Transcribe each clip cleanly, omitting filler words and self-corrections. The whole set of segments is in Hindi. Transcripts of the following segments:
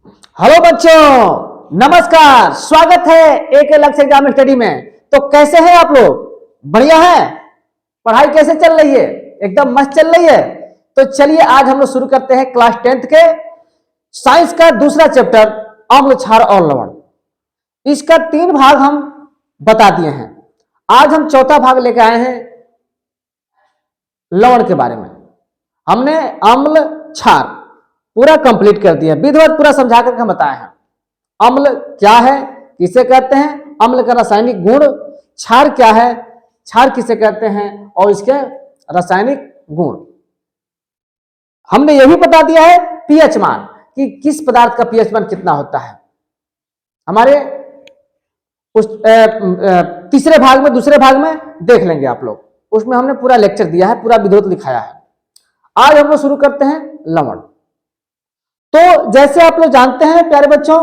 हेलो बच्चों, नमस्कार। स्वागत है एक अलग से एग्जाम स्टडी में। तो कैसे हैं आप लोग? बढ़िया है? पढ़ाई कैसे चल रही है? एकदम मस्त चल रही है। तो चलिए आज हम लोग शुरू करते हैं क्लास 10th के साइंस का दूसरा चैप्टर, अम्ल, क्षार और लवण। इसका 3 भाग हम बता दिए हैं। आज हम चौथा भाग लेकर आए हैं लवण के बारे में। हमने अम्ल, क्षार पूरा कंप्लीट कर दिया, विधिवत पूरा समझा करके हम बताए हैं। अम्ल क्या है, किसे कहते हैं, अम्ल का रासायनिक गुण। क्षार क्या है, क्षार किसे कहते हैं और इसके रासायनिक गुण। हमने यह भी बता दिया है पीएच मान, कि किस पदार्थ का पीएच मान कितना होता है। हमारे उस तीसरे भाग में, दूसरे भाग में देख लेंगे आप लोग। उसमें हमने पूरा लेक्चर दिया है, पूरा विधिवत लिखाया है। आज हम लोग शुरू करते हैं लवण। तो जैसे आप लोग जानते हैं प्यारे बच्चों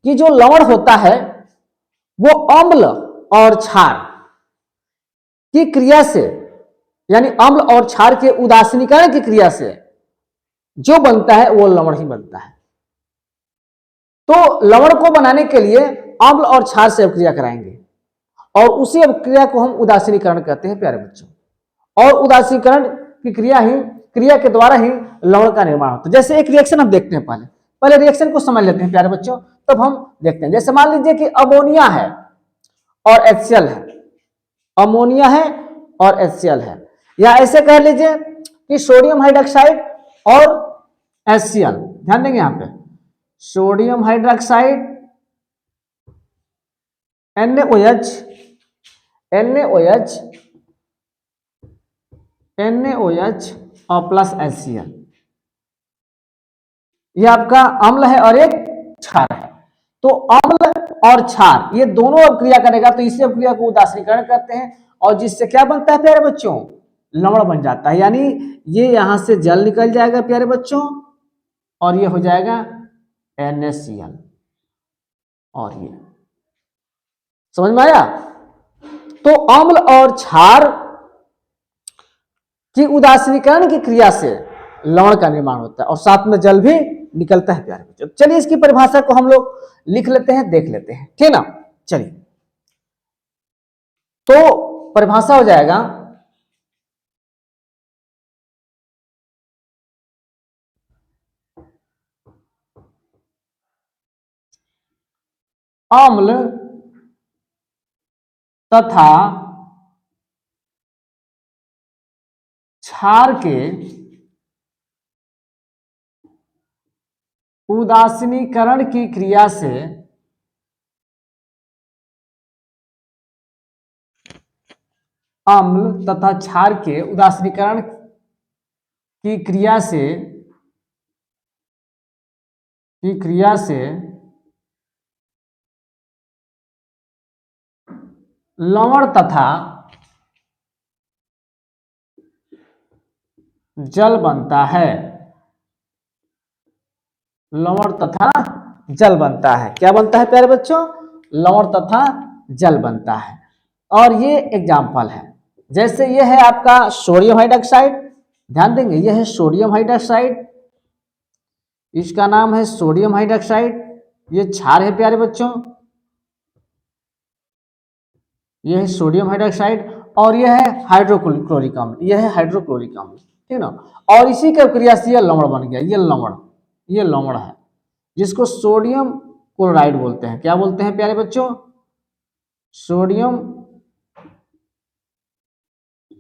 कि जो लवण होता है वो अम्ल और क्षार की क्रिया से, यानी अम्ल और क्षार के उदासीनीकरण की क्रिया से जो बनता है वो लवण ही बनता है। तो लवण को बनाने के लिए अम्ल और क्षार से अभिक्रिया कराएंगे और उसी अभिक्रिया को हम उदासीनीकरण कहते हैं प्यारे बच्चों। और उदासीनीकरण की क्रिया के द्वारा ही लवण का निर्माण होता है। जैसे एक रिएक्शन हम देखते हैं, पहले पहले रिएक्शन को समझ लेते हैं प्यारे बच्चों, तब हम देखते हैं। जैसे मान लीजिए कि अमोनिया है और HCl है, अमोनिया है और HCl है, या ऐसे कह लीजिए कि सोडियम हाइड्रोक्साइड और HCl। ध्यान देंगे यहां पे, sodium hydroxide NaOH, NaOH, NaOH और प्लस HCl। ये आपका अम्ल है और एक क्षार है। तो अम्ल और क्षार ये दोनों अभिक्रिया करेगा तो इसी अभिक्रिया को उदासीनीकरण करते हैं और जिससे क्या बनता है प्यारे बच्चों, लवण बन जाता है। यानी ये यहां से जल निकल जाएगा प्यारे बच्चों और ये हो जाएगा NaCl। और ये समझ में आया? तो अम्ल और क्षार की उदासीनीकरण की क्रिया से लवण का निर्माण होता है और साथ में जल भी निकलता है प्यारे बच्चों। चलिए इसकी परिभाषा को हम लोग लिख लेते हैं, देख लेते हैं, ठीक ना। चलिए, तो परिभाषा हो जाएगा अम्ल तथा क्षार के उदासीनीकरण की क्रिया से अम्ल तथा क्षार के उदासीनीकरण की क्रिया से लवण तथा जल बनता है। लवण तथा जल बनता है। क्या बनता है प्यारे बच्चों? लवण तथा जल बनता है। और ये एग्जाम्पल है, जैसे ये है आपका सोडियम हाइड्रोक्साइड। ध्यान देंगे, ये है सोडियम हाइड्रोक्साइड, इसका नाम है सोडियम हाइड्रोक्साइड। ये क्षार है प्यारे बच्चों, ये है सोडियम हाइड्रोक्साइड। और यह है हाइड्रोक्लोरिक अम्ल, यह है हाइड्रोक्लोरिक अम्ल, ठीक ना। और इसी के क्रिया से यह लवण बन गया। ये लवण है जिसको सोडियम क्लोराइड बोलते हैं। क्या बोलते हैं प्यारे बच्चों? सोडियम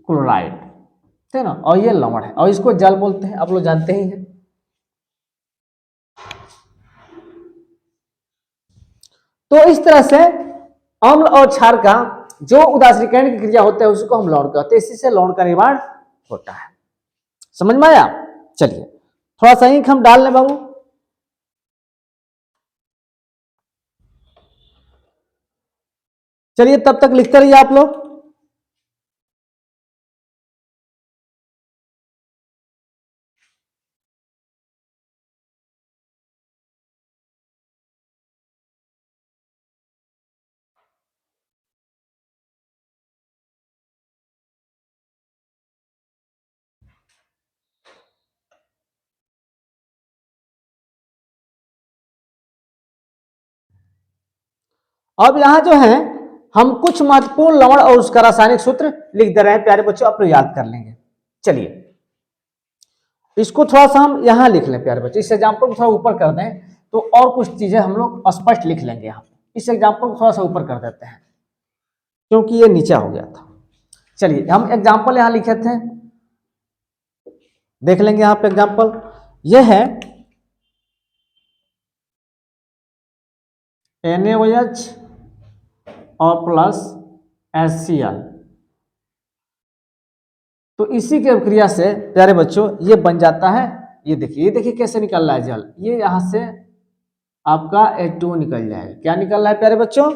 क्लोराइड, ठीक ना। और ये लवण है और इसको जल बोलते हैं, आप लोग जानते ही हैं। तो इस तरह से अम्ल और क्षार का जो उदासीकरण की क्रिया होता है उसको हम लवण कहते हैं। इसी से लवण का निर्माण होता है। समझ में आया? चलिए थोड़ा सा इंक हम डाल लें बाबू। चलिए तब तक लिखते रहिए आप लोग। अब यहां जो है हम कुछ महत्वपूर्ण लवण और उसका रासायनिक सूत्र लिख दे रहे हैं प्यारे बच्चों, आप लोग याद कर लेंगे। चलिए इसको थोड़ा सा हम यहां लिख लें प्यारे बच्चों, इस एग्जाम्पल को थोड़ा ऊपर कर दें तो और कुछ चीजें हम लोग स्पष्ट लिख लेंगे यहाँ। इस एग्जाम्पल को थोड़ा सा ऊपर कर देते हैं क्योंकि ये नीचा हो गया था। चलिए हम एग्जाम्पल यहां लिखे थे, देख लेंगे यहाँ पे एग्जाम्पल। यह है NaOH और प्लस HCl। तो इसी के क्रिया से प्यारे बच्चों ये बन जाता है, ये देखिए कैसे निकल रहा है जल, ये यहां से आपका H2O निकल जाएगा। क्या निकल रहा है प्यारे बच्चों?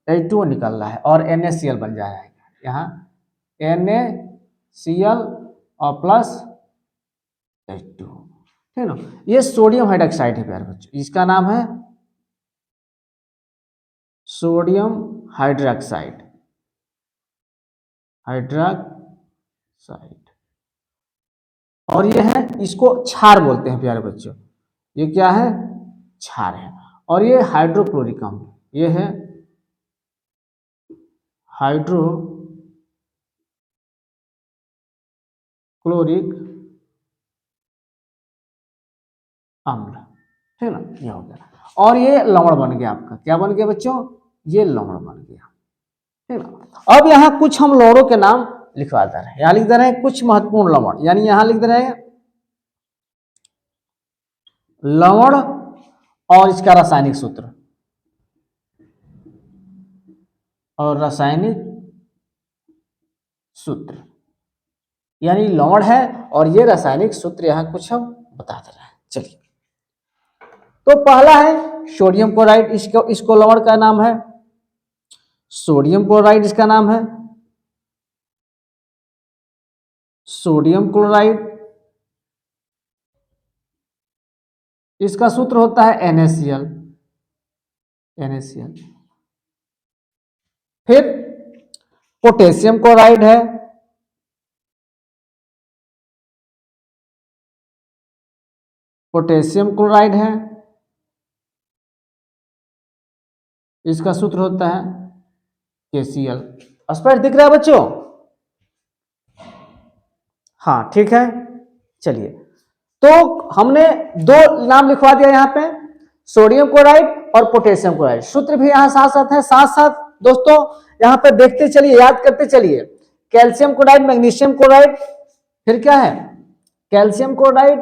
H2O निकल रहा है और NaCl बन जाएगा। यहाँ NaCl और प्लस H2O, ठीक ना। ये सोडियम हाइड्रोक्साइड है प्यारे बच्चों, इसका नाम है सोडियम हाइड्रोक्साइड, और ये है, इसको क्षार बोलते हैं प्यारे बच्चों। ये क्या है? क्षार है। और ये हाइड्रोक्लोरिक अम्ल, ये है हाइड्रोक्लोरिक अम्ल, ठीक ना, ये हो गया। और ये लवण बन गया आपका, क्या बन गया बच्चों? ये लवण बन गया, ठीक ना। अब यहाँ कुछ हम लवणों के नाम लिखवा दे रहे हैं, यहाँ लिख दे रहे हैं कुछ महत्वपूर्ण लवण, यानी यहाँ लिख दे रहे हैं लवण और इसका रासायनिक सूत्र, और रासायनिक सूत्र, यानी लवण है और ये रासायनिक सूत्र यहां कुछ हम बता दे रहे हैं। चलिए तो पहला है सोडियम क्लोराइड, इसको लवण का नाम है सोडियम क्लोराइड, इसका नाम है सोडियम क्लोराइड। इसका सूत्र होता है NaCl। फिर पोटेशियम क्लोराइड है, इसका सूत्र होता है KCl। स्पष्ट दिख रहा है बच्चों? हाँ ठीक है। चलिए तो हमने दो नाम लिखवा दिया यहाँ पे, सोडियम क्लोराइड और पोटेशियम क्लोराइड। सूत्र भी यहाँ साथ साथ है। साथ साथ दोस्तों यहाँ पे देखते चलिए, याद करते चलिए, कैल्शियम क्लोराइड, मैग्नीशियम क्लोराइड, फिर क्या है calcium chloride,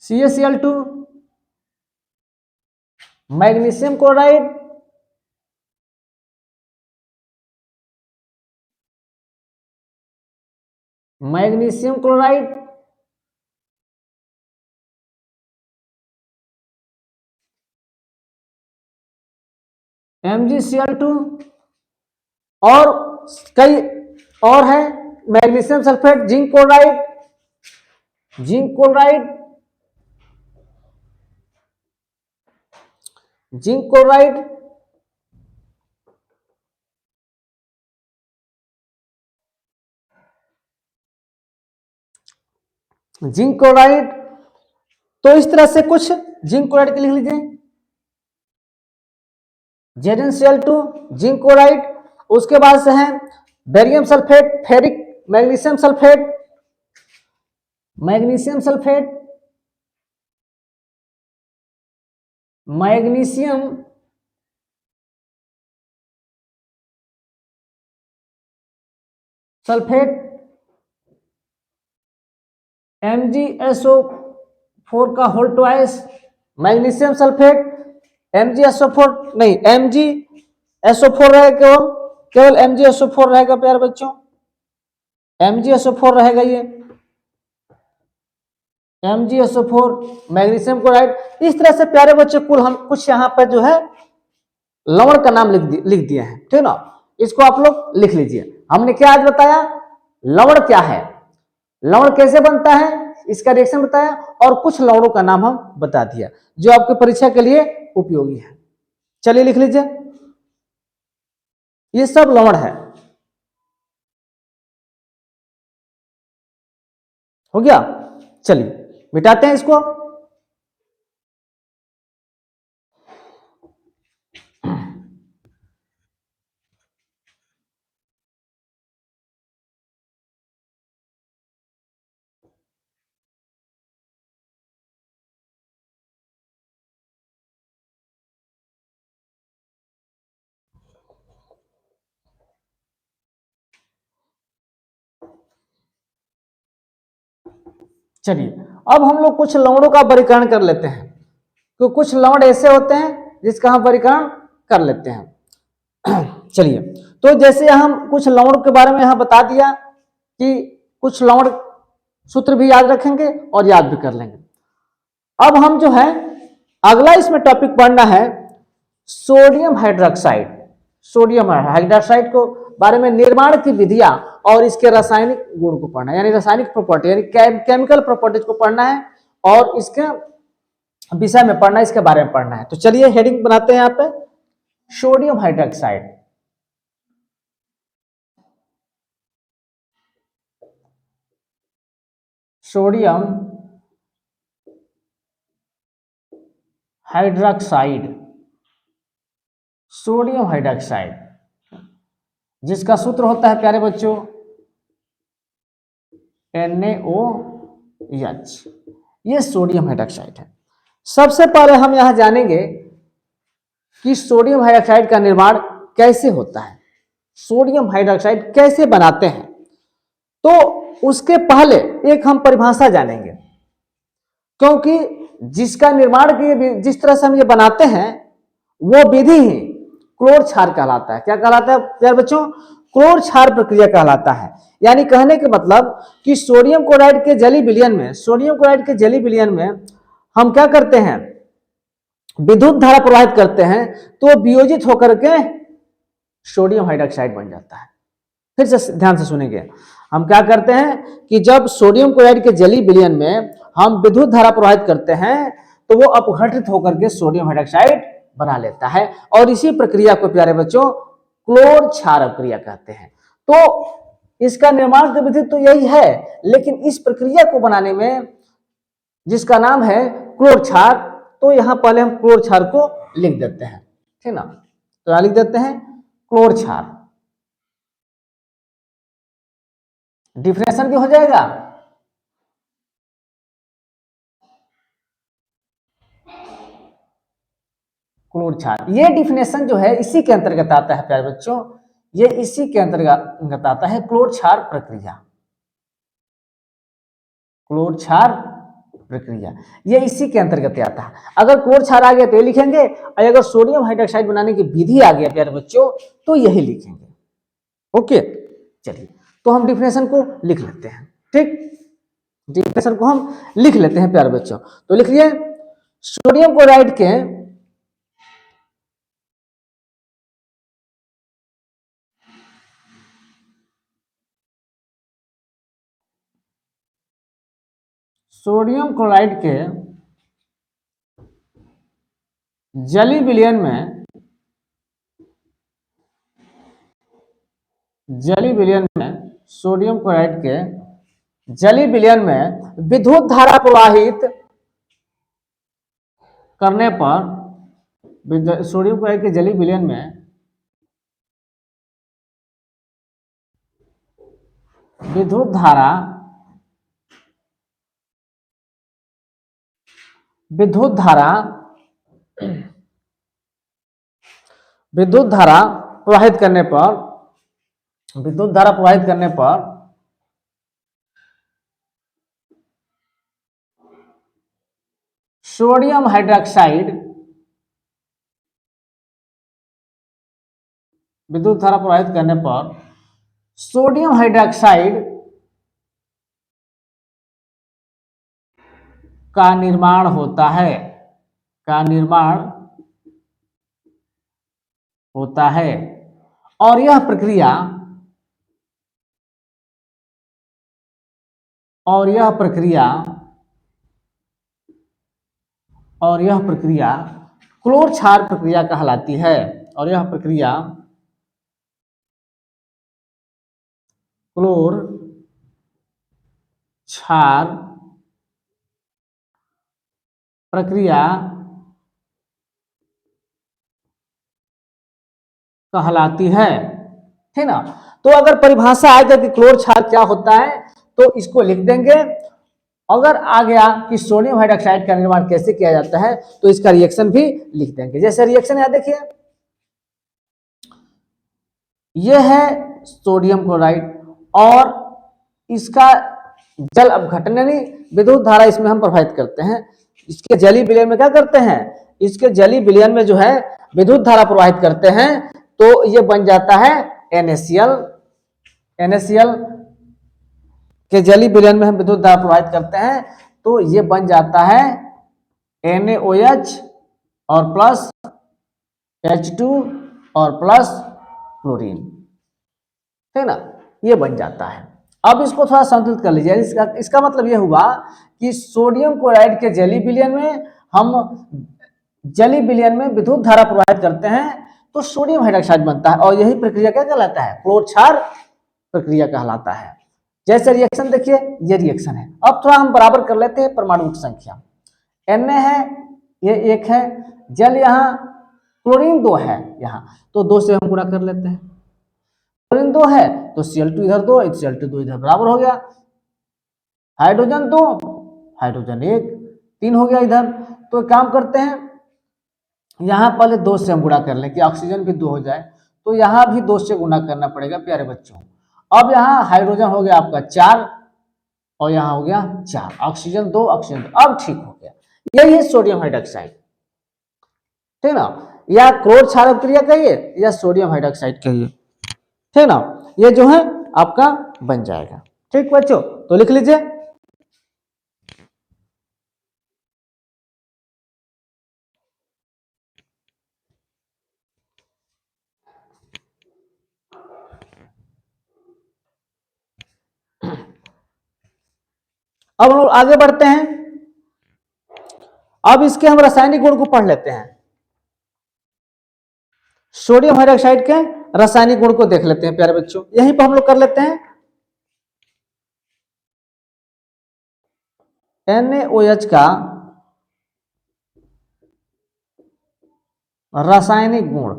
CaCl2, magnesium chloride, MgCl2, और कई और है, magnesium sulphate, zinc chloride, zinc chloride, zinc chloride. तो इस तरह से कुछ जिंक क्लोराइड के लिख लीजिए, ZnCl2, जिंक क्लोराइड। उसके बाद से है barium sulphate, ferric, magnesium sulphate, magnesium sulphate, MgSO4 का whole twice, magnesium sulphate, MgSO4 नहीं, MgSO4 रहेगा, केवल MgSO4 रहेगा प्यारे बच्चों, MgSO4 रहेगा ये, MgSO4, मैग्नीशियम क्लोराइड। इस तरह से प्यारे बच्चों कुल हम कुछ यहाँ पर जो है लवण का नाम लिख दिए हैं, ठीक ना। इसको आप लोग लिख लीजिए। हमने क्या आज बताया, लवण क्या है, लवण कैसे बनता है, इसका रिएक्शन बताया, और कुछ लवणों का नाम हम बता दिया जो आपके परीक्षा के लिए उपयोगी है। चलिए लिख लीजिए, ये सब लवण है। हो गया। चलिए मिटाते हैं इसको। चलिए अब हम लोग कुछ लवणों का वर्गीकरण कर लेते हैं। तो कुछ लवण ऐसे होते हैं जिसका हम वर्गीकरण कर लेते हैं। चलिए, तो जैसे हम कुछ लवण के बारे में यहाँ बता दिया कि कुछ लवण सूत्र भी याद रखेंगे और याद भी कर लेंगे। अब हम जो है अगला इसमें टॉपिक पढ़ना है सोडियम हाइड्रोक्साइड। सोडियम हाइड्रोक्साइड को बारे में निर्माण की विधियां और इसके रासायनिक गुण को पढ़ना है, यानी रासायनिक प्रॉपर्टी यानी केमिकल प्रॉपर्टीज को पढ़ना है और इसके विषय में पढ़ना है, इसके बारे में पढ़ना है। तो चलिए हेडिंग बनाते हैं यहाँ पे sodium hydroxide. Sodium hydroxide, sodium hydroxide जिसका सूत्र होता है प्यारे बच्चों NaOH, ये सोडियम हाइड्रोक्साइड है। सबसे पहले हम यहां जानेंगे कि सोडियम हाइड्रोक्साइड का निर्माण कैसे होता है, सोडियम हाइड्रोक्साइड कैसे बनाते हैं। तो उसके पहले एक हम परिभाषा जानेंगे, क्योंकि जिसका निर्माण जिस तरह से हम ये बनाते हैं वो विधि ही क्लोर क्षार कहलाता है। क्या कहलाता है प्यारे बच्चों? क्लोर क्षार प्रक्रिया कहलाता है। यानी कहने के मतलब कि सोडियम क्लोराइड के जली विलयन में, सोडियम क्लोराइड के जली विलयन में हम क्या करते हैं, विद्युत धारा प्रवाहित करते हैं, तो वियोजित होकर के सोडियम हाइड्रोक्साइड बन जाता है। फिर से ध्यान से सुनेंगे, हम क्या करते हैं कि जब सोडियम क्लोराइड के जली विलयन में हम विद्युत धारा प्रवाहित करते हैं तो वो अपघटित होकर के सोडियम हाइड्रोक्साइड बना लेता है, और इसी प्रक्रिया को प्यारे बच्चों क्लोर क्षार प्रक्रिया कहते हैं। तो इसका निर्माण की विधि तो यही है, लेकिन इस प्रक्रिया को बनाने में जिसका नाम है क्लोर क्षार, तो यहां पहले हम क्लोर क्षार को लिख देते हैं, ठीक ना। तो यहां लिख देते हैं क्लोर क्षार, डिफिनेशन भी हो जाएगा। क्लोर क्षार, ये डिफिनेशन जो है इसी के अंतर्गत आता है प्यारे बच्चों, ये इसी के अंतर्गत आता है क्लोर क्षार प्रक्रिया। क्लोर क्षार प्रक्रिया ये इसी के अंतर्गत आता है। अगर क्लोर क्षार आ गया तो ये लिखेंगे, और अगर सोडियम हाइड्रोक्साइड बनाने की विधि आ गया प्यारे बच्चों तो यही लिखेंगे। ओके, चलिए तो हम डिफिनेशन को लिख लेते हैं। ठीक, डिफिनेशन को हम लिख लेते हैं प्यारे बच्चों। तो लिखिए सोडियम क्लोराइड के सोडियम क्लोराइड के जली विलयन में, जली विलयन में सोडियम क्लोराइड के जली विलयन में विद्युत धारा प्रवाहित करने पर, सोडियम क्लोराइड के जली विलयन में विद्युत धारा, विद्युत धारा, विद्युत धारा प्रवाहित करने पर, विद्युत धारा प्रवाहित करने पर सोडियम हाइड्रोक्साइड, विद्युत धारा प्रवाहित करने पर सोडियम हाइड्रोक्साइड का निर्माण होता है, का निर्माण होता है। और यह प्रक्रिया, और यह प्रक्रिया, और यह प्रक्रिया क्लोर क्षार प्रक्रिया कहलाती है। और यह प्रक्रिया क्लोर क्षार प्रक्रिया कहलाती है, ठीक ना। तो अगर परिभाषा आ जाए कि क्लोर क्षार क्या होता है तो इसको लिख देंगे। अगर आ गया कि सोडियम हाइड्रोक्साइड का निर्माण कैसे किया जाता है तो इसका रिएक्शन भी लिख देंगे। जैसे रिएक्शन है देखिए, यह है सोडियम क्लोराइड और इसका जल अपघटन यानी विद्युत धारा इसमें हम प्रवाहित करते हैं। इसके जलीय विलयन में क्या करते हैं, इसके जलीय विलयन में जो है विद्युत धारा प्रवाहित करते हैं तो ये बन जाता है NaCl। NaCl के जलीय विलयन में हम विद्युत धारा प्रवाहित करते हैं तो ये बन जाता है NaOH और प्लस H2 और प्लस क्लोरीन, ठीक ना, ये बन जाता है। अब इसको थोड़ा संतुलित कर लीजिए। इसका मतलब ये हुआ कि सोडियम क्लोराइड के जलीय विलयन में हम जलीय विलयन में विद्युत धारा प्रवाहित करते हैं तो सोडियम हाइड्रोक्साइड बनता है और यही प्रक्रिया क्या कहलाता है, क्लोर क्षार प्रक्रिया कहलाता है। जैसे रिएक्शन देखिए, ये रिएक्शन है। अब थोड़ा हम बराबर कर लेते हैं परमाणु की संख्या। Na है, ये 1 है, जल यहाँ, क्लोरीन 2 है यहाँ, तो 2 से हम गुणा कर लेते हैं। क्लोरीन 2 है तो Cl2 इधर 2, Cl2 इधर बराबर हो गया। हाइड्रोजन 2, हाइड्रोजन 1, 3 हो गया इधर। तो काम करते हैं, यहां पहले 2 से हम गुणा कर लें कि ऑक्सीजन भी 2 हो जाए, तो यहां भी 2 से गुणा करना पड़ेगा प्यारे बच्चों। अब यहाँ हाइड्रोजन हो गया आपका 4 और यहाँ हो गया 4, ऑक्सीजन 2, ऑक्सीजन 2, अब ठीक हो गया। यही है सोडियम हाइड्रोक्साइड, ठीक ना, या क्लोर क्षार क्रिया कहिए या सोडियम हाइड्रोक्साइड कहिए, ठीक ना, ये जो है आपका बन जाएगा। ठीक बच्चों, तो लिख लीजिए। अब हम लोग आगे बढ़ते हैं। अब इसके हम रासायनिक गुण को पढ़ लेते हैं। सोडियम हाइड्रोक्साइड के रासायनिक गुण को देख लेते हैं प्यारे बच्चों, यहीं पर हम लोग कर लेते हैं। NaOH का रासायनिक गुण,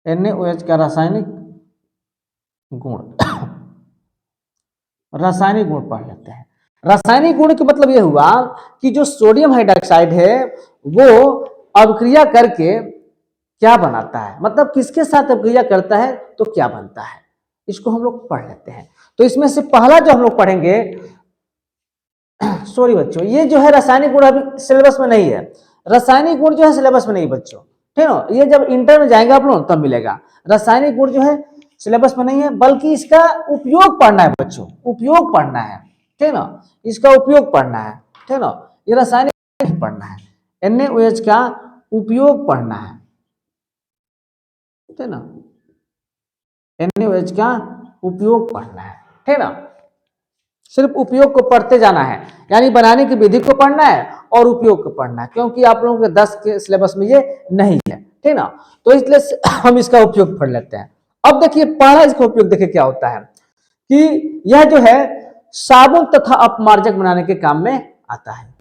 NaOH का रासायनिक गुण रासायनिक गुण पढ़ लेते हैं। रासायनिक गुण का मतलब यह हुआ कि जो सोडियम हाइड्रोक्साइड है वो अभिक्रिया करके क्या बनाता है, मतलब किसके साथ अभिक्रिया करता है तो क्या बनता है, इसको हम लोग पढ़ लेते हैं। तो इसमें से पहला जो हम लोग पढ़ेंगे, सॉरी बच्चों, ये जो है रासायनिक गुण अभी सिलेबस में नहीं है। रासायनिक गुण जो है सिलेबस में नहीं बच्चों, ठीक है, ये जब इंटर में जाएंगे आप लोग तब मिलेगा। रासायनिक गुण जो है सिलेबस में नहीं है, बल्कि इसका उपयोग पढ़ना है बच्चों, उपयोग पढ़ना है, ठीक ना, इसका उपयोग पढ़ना है, ठीक ना, ये रासायनिक नहीं पढ़ना है, NaOH का उपयोग पढ़ना है, ठीक ना, NaOH का उपयोग पढ़ना है, ठीक ना। सिर्फ उपयोग को पढ़ते जाना है, यानी बनाने की विधि को पढ़ना है और उपयोग को पढ़ना है, क्योंकि आप लोगों के 10 के सिलेबस में ये नहीं है, ठीक ना। तो इसलिए हम इसका उपयोग पढ़ लेते हैं। अब देखिए पहला इसका उपयोग देखिए क्या होता है कि यह जो है साबुन तथा अपमार्जक बनाने के काम में आता है।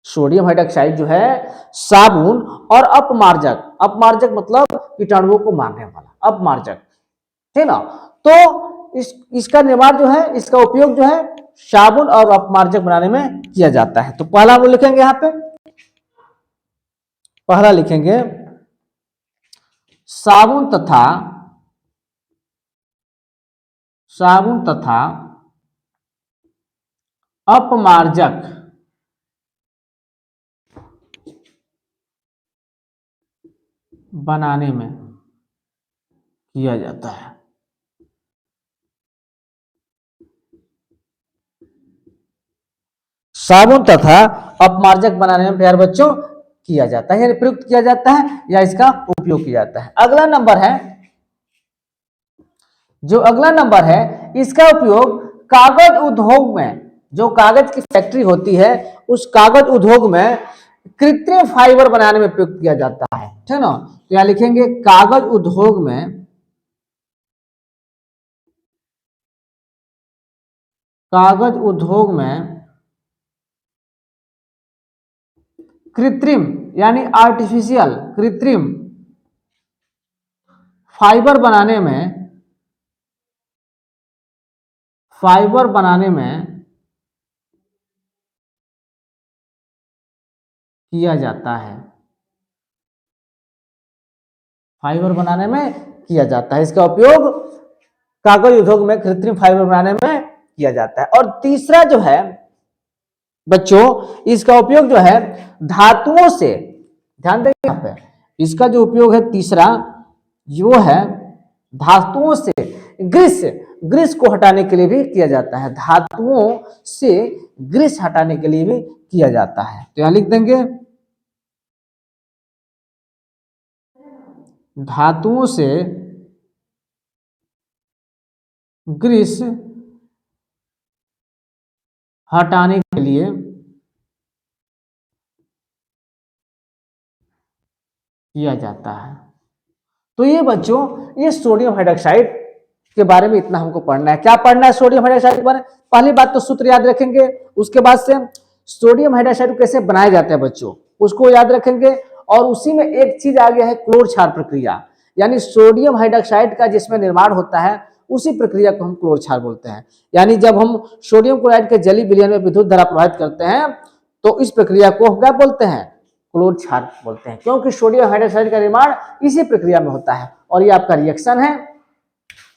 सोडियम हाइड्रोक्साइड जो है साबुन और अपमार्जक, अपमार्जक मतलब कीटाणुओं को मारने वाला, अपमार्जक, ठीक ना। तो इसका निर्माण जो है, इसका उपयोग जो है साबुन और अपमार्जक बनाने में किया जाता है। तो पहला हम लिखेंगे यहां पे, पहला लिखेंगे साबुन तथा अपमार्जक बनाने में किया जाता है। साबुन तथा अपमार्जक बनाने में प्यारे बच्चों किया जाता है, यानी प्रयुक्त किया जाता है या इसका उपयोग किया जाता है। अगला नंबर है, जो अगला नंबर है, इसका उपयोग कागज उद्योग में, जो कागज की फैक्ट्री होती है उस कागज उद्योग में कृत्रिम फाइबर बनाने में प्रयुक्त किया जाता है, ठीक ना। तो यहां लिखेंगे कागज उद्योग में कागज उद्योग में कृत्रिम यानी आर्टिफिशियल कृत्रिम फाइबर बनाने में किया जाता है। फाइबर बनाने में किया जाता है, इसका उपयोग कागज उद्योग में कृत्रिम फाइबर बनाने में किया जाता है। और तीसरा जो है बच्चों, इसका उपयोग जो है धातुओं से, ध्यान देंगे यहाँ पे, इसका जो उपयोग है तीसरा वो है धातुओं से ग्रीस, ग्रीस को हटाने के लिए भी किया जाता है। धातुओं से ग्रीस हटाने के लिए भी किया जाता है। तो यहां लिख देंगे धातुओं से ग्रीस हटाने के लिए किया जाता है। तो ये बच्चों, ये सोडियम हाइड्रोक्साइड के बारे में इतना हमको पढ़ना है। क्या पढ़ना है सोडियम हाइड्रोक्साइड के बारे में? पहली बात तो सूत्र याद रखेंगे, उसके बाद से सोडियम हाइड्रोक्साइड कैसे बनाया जाता है बच्चों उसको याद रखेंगे। और उसी में एक चीज आ गया है क्लोर क्षार प्रक्रिया, यानी सोडियम हाइड्रोक्साइड का जिसमें निर्माण होता है उसी प्रक्रिया को हम क्लोर क्षार बोलते हैं। यानी जब हम सोडियम क्लोराइड के जली विलयन में विद्युत धारा प्रवाहित करते हैं तो इस प्रक्रिया को क्या बोलते हैं? क्लोर क्षार बोलते हैं, क्योंकि सोडियम हाइड्रोक्साइड का निर्माण इसी प्रक्रिया में होता है। और ये आपका रिएक्शन है,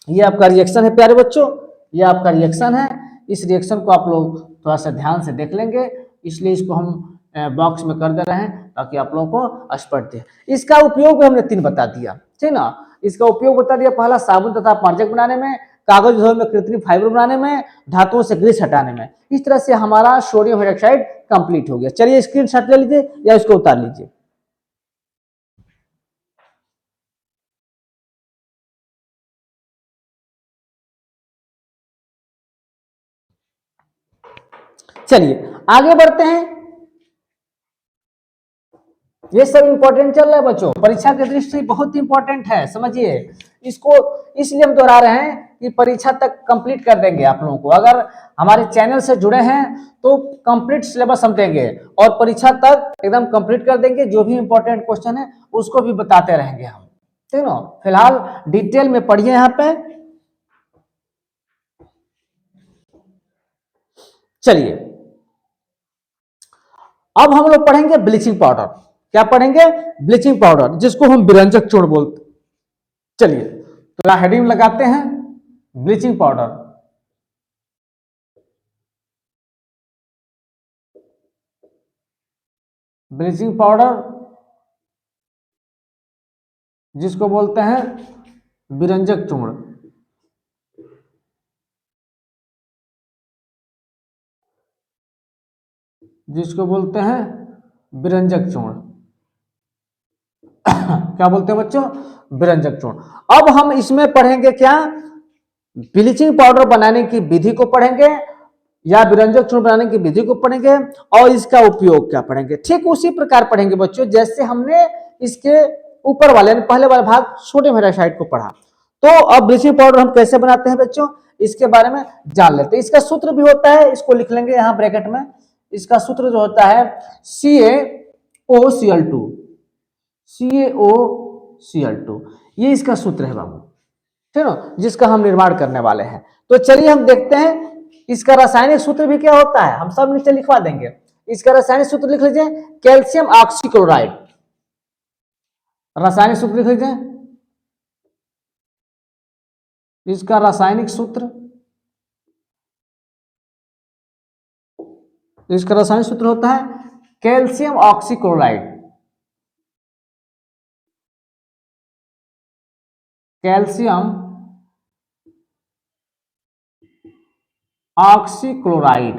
ये आपका रिएक्शन है प्यारे बच्चों, ये आपका रिएक्शन है। इस रिएक्शन को आप लोग थोड़ा सा ध्यान से देख लेंगे, इसलिए इसको हम बॉक्स में कर दे रहे हैं ताकि आप लोगों को स्पष्ट है। इसका उपयोग भी हमने 3 बता दिया, ठीक ना। इसका उपयोग बता दिया, पहला साबुन तथा मार्जक बनाने में, कागज उद्योग में कृत्रिम फाइबर बनाने में, धातुओं से ग्रीस हटाने में। इस तरह से हमारा सोडियम हाइड्रोक्साइड कंप्लीट हो गया। चलिए स्क्रीनशॉट ले लीजिए या इसको उतार लीजिए। चलिए आगे बढ़ते हैं। ये सब इंपॉर्टेंट चल रहा है बच्चों, परीक्षा की दृष्टि से बहुत इंपॉर्टेंट है, समझिए इसको। इसलिए हम दोहरा रहे हैं कि परीक्षा तक कंप्लीट कर देंगे आप लोगों को। अगर हमारे चैनल से जुड़े हैं तो कंप्लीट सिलेबस हम देंगे और परीक्षा तक एकदम कंप्लीट कर देंगे। जो भी इंपॉर्टेंट क्वेश्चन है उसको भी बताते रहेंगे हम, ठीक ना। फिलहाल डिटेल में पढ़िए यहाँ पे। चलिए अब हम लोग पढ़ेंगे ब्लीचिंग पाउडर। क्या पढ़ेंगे? ब्लीचिंग पाउडर, जिसको हम विरंजक चूर्ण बोलते। चलिए तो हेडिंग लगाते हैं ब्लीचिंग पाउडर। ब्लीचिंग पाउडर जिसको बोलते हैं विरंजक चूर्ण, जिसको बोलते हैं विरंजक चूर्ण। क्या बोलते हैं बच्चों? विरंजक चूर्ण। अब हम इसमें पढ़ेंगे क्या? ब्लीचिंग पाउडर बनाने की विधि को पढ़ेंगे या विरंजक चूर्ण बनाने की विधि को पढ़ेंगे और इसका उपयोग क्या पढ़ेंगे। ठीक उसी प्रकार पढ़ेंगे बच्चों जैसे हमने इसके ऊपर वाले पहले वाला भाग सोडियम हाइड्रोक्साइड को पढ़ा। तो अब ब्लीचिंग पाउडर हम कैसे बनाते हैं बच्चों, इसके बारे में जान लेते हैं। इसका सूत्र भी होता है, इसको लिख लेंगे यहां ब्रैकेट में। इसका सूत्र जो होता है CaOCl2, CaOCl2, ये इसका सूत्र है बाबू, ठीक है, जिसका हम निर्माण करने वाले हैं। तो चलिए हम देखते हैं इसका रासायनिक सूत्र भी क्या होता है, हम सब नीचे लिखवा देंगे। इसका रासायनिक सूत्र लिख लीजिए, कैल्शियम ऑक्सीक्लोराइड। रासायनिक सूत्र लिख लीजिए, इसका रासायनिक सूत्र, इसका रासायनिक सूत्र होता है calcium oxychloride. Calcium oxychloride,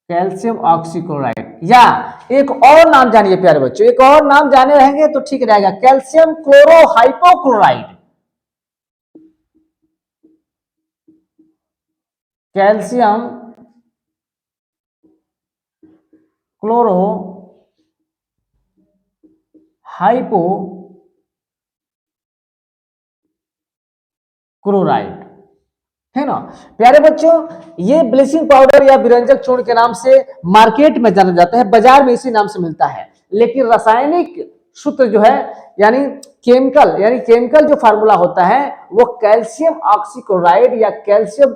calcium oxychloride. या एक और नाम जानिए प्यारे बच्चों, एक और नाम जाने रहेंगे तो ठीक रहेगा, calcium chlorohypochloride. Calcium chlorohypochloride, है ना। प्यारे बच्चों, ये ब्लीचिंग पाउडर या विरंजक चूर्ण के नाम से मार्केट में जाना जाता है, बाजार में इसी नाम से मिलता है। लेकिन रासायनिक सूत्र जो है यानी केमिकल जो फार्मूला होता है वो कैल्शियम ऑक्सीक्लोराइड या कैल्शियम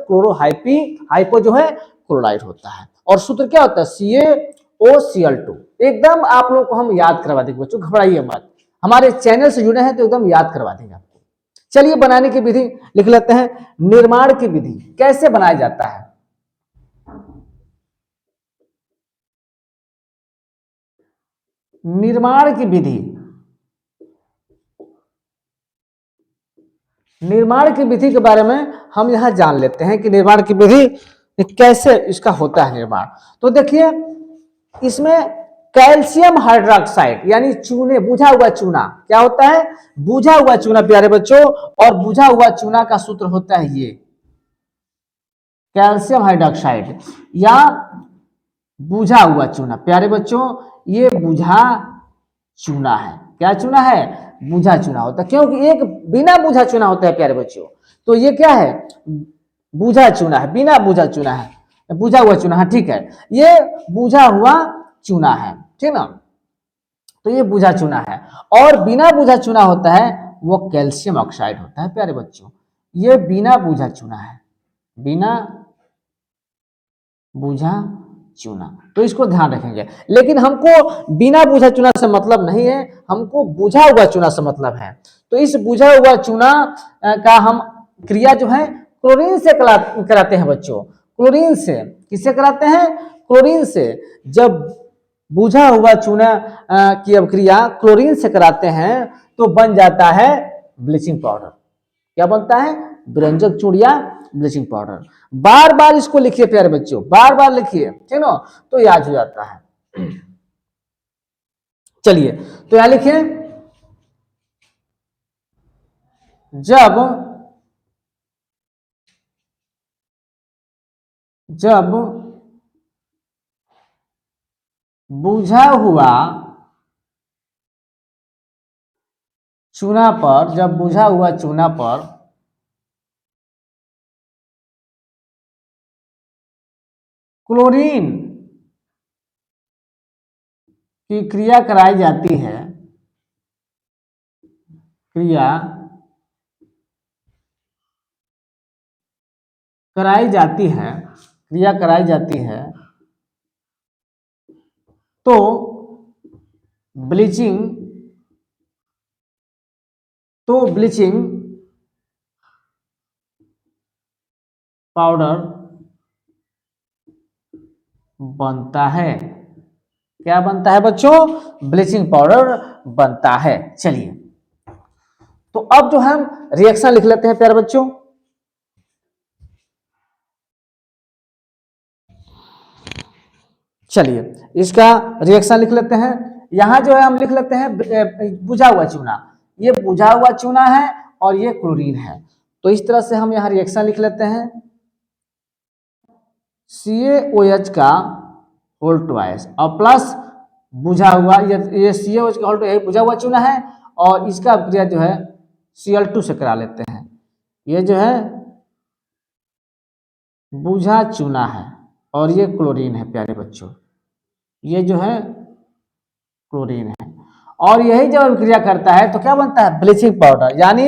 हाइपो जो है क्लोराइड होता है। और सूत्र क्या होता है? CaOCl2। एकदम आप लोगों को हम याद करवा देंगे बच्चों, घबराइए मत, हमारे चैनल से जुड़े हैं तो एकदम याद करवा देंगे आपको। चलिए बनाने की विधि लिख लेते हैं। निर्माण की विधि कैसे बनाया जाता है? निर्माण की विधि, निर्माण की विधि के बारे में हम यहां जान लेते हैं कि निर्माण की विधि कैसे इसका होता है निर्माण। तो देखिए, इसमें कैल्शियम हाइड्रोक्साइड यानी चूने, बुझा हुआ चूना, क्या होता है? बुझा हुआ चूना प्यारे बच्चों। और बुझा हुआ चूना का सूत्र होता है ये कैल्शियम हाइड्रोक्साइड या बुझा हुआ चूना। प्यारे बच्चों, ये बुझा चूना है। क्या चूना है? बुझा चूना होता है, क्योंकि एक बिना बुझा चूना होता है प्यारे बच्चों। तो ये क्या है? बुझा चूना है, बिना बुझा चूना है, बुझा हुआ चूना है, ठीक है। ये बुझा हुआ चूना है, ठीक ना। तो ये बुझा चूना है। और बिना बुझा चूना होता है वो कैल्शियम ऑक्साइड होता है प्यारे बच्चों। ये बिना बुझा चूना है, बिना बुझा चूना, तो इसको ध्यान रखेंगे। लेकिन हमको बिना बुझा चूना से मतलब नहीं है, हमको बुझा हुआ चूना से मतलब है। तो इस बुझा हुआ चूना का हम क्रिया जो है क्लोरीन से कराते हैं बच्चों। क्लोरीन से, किससे कराते हैं? क्लोरीन से। जब बुझा हुआ चूना की अभिक्रिया क्लोरीन से कराते हैं तो बन जाता है ब्लीचिंग पाउडर। क्या बनता है? विरंजक चूर्ण या ब्लीचिंग पाउडर। बार बार इसको लिखिए प्यारे बच्चों, बार बार लिखिए, ठीक ना, तो याद हो जाता है। चलिए, तो यहां लिखिए, जब जब बुझा हुआ चूना पर, जब बुझा हुआ चूना पर क्लोरीन की क्रिया कराई जाती है, क्रिया कराई जाती है, क्रिया कराई जाती है, तो ब्लीचिंग ब्लीचिंग पाउडर बनता है। क्या बनता है बच्चों? ब्लीचिंग पाउडर बनता है। चलिए, तो अब जो हम रिएक्शन लिख लेते हैं प्यारे बच्चों। चलिए, इसका रिएक्शन लिख लेते हैं। यहां जो है हम लिख लेते हैं बुझा हुआ चूना, ये बुझा हुआ चूना है और ये क्लोरीन है। तो इस तरह से हम यहां रिएक्शन लिख लेते हैं। CaOH का होल ट्वाइस और प्लस बुझा हुआ, ये CaOH का होल ट्वाइस बुझा हुआ चूना है और इसका अभिक्रिया जो है Cl2 से करा लेते हैं। ये जो है बुझा चूना है और ये क्लोरीन है प्यारे बच्चों, ये जो है क्लोरीन है। और यही जब अभिक्रिया करता है तो क्या बनता है? Bleaching powder. यानी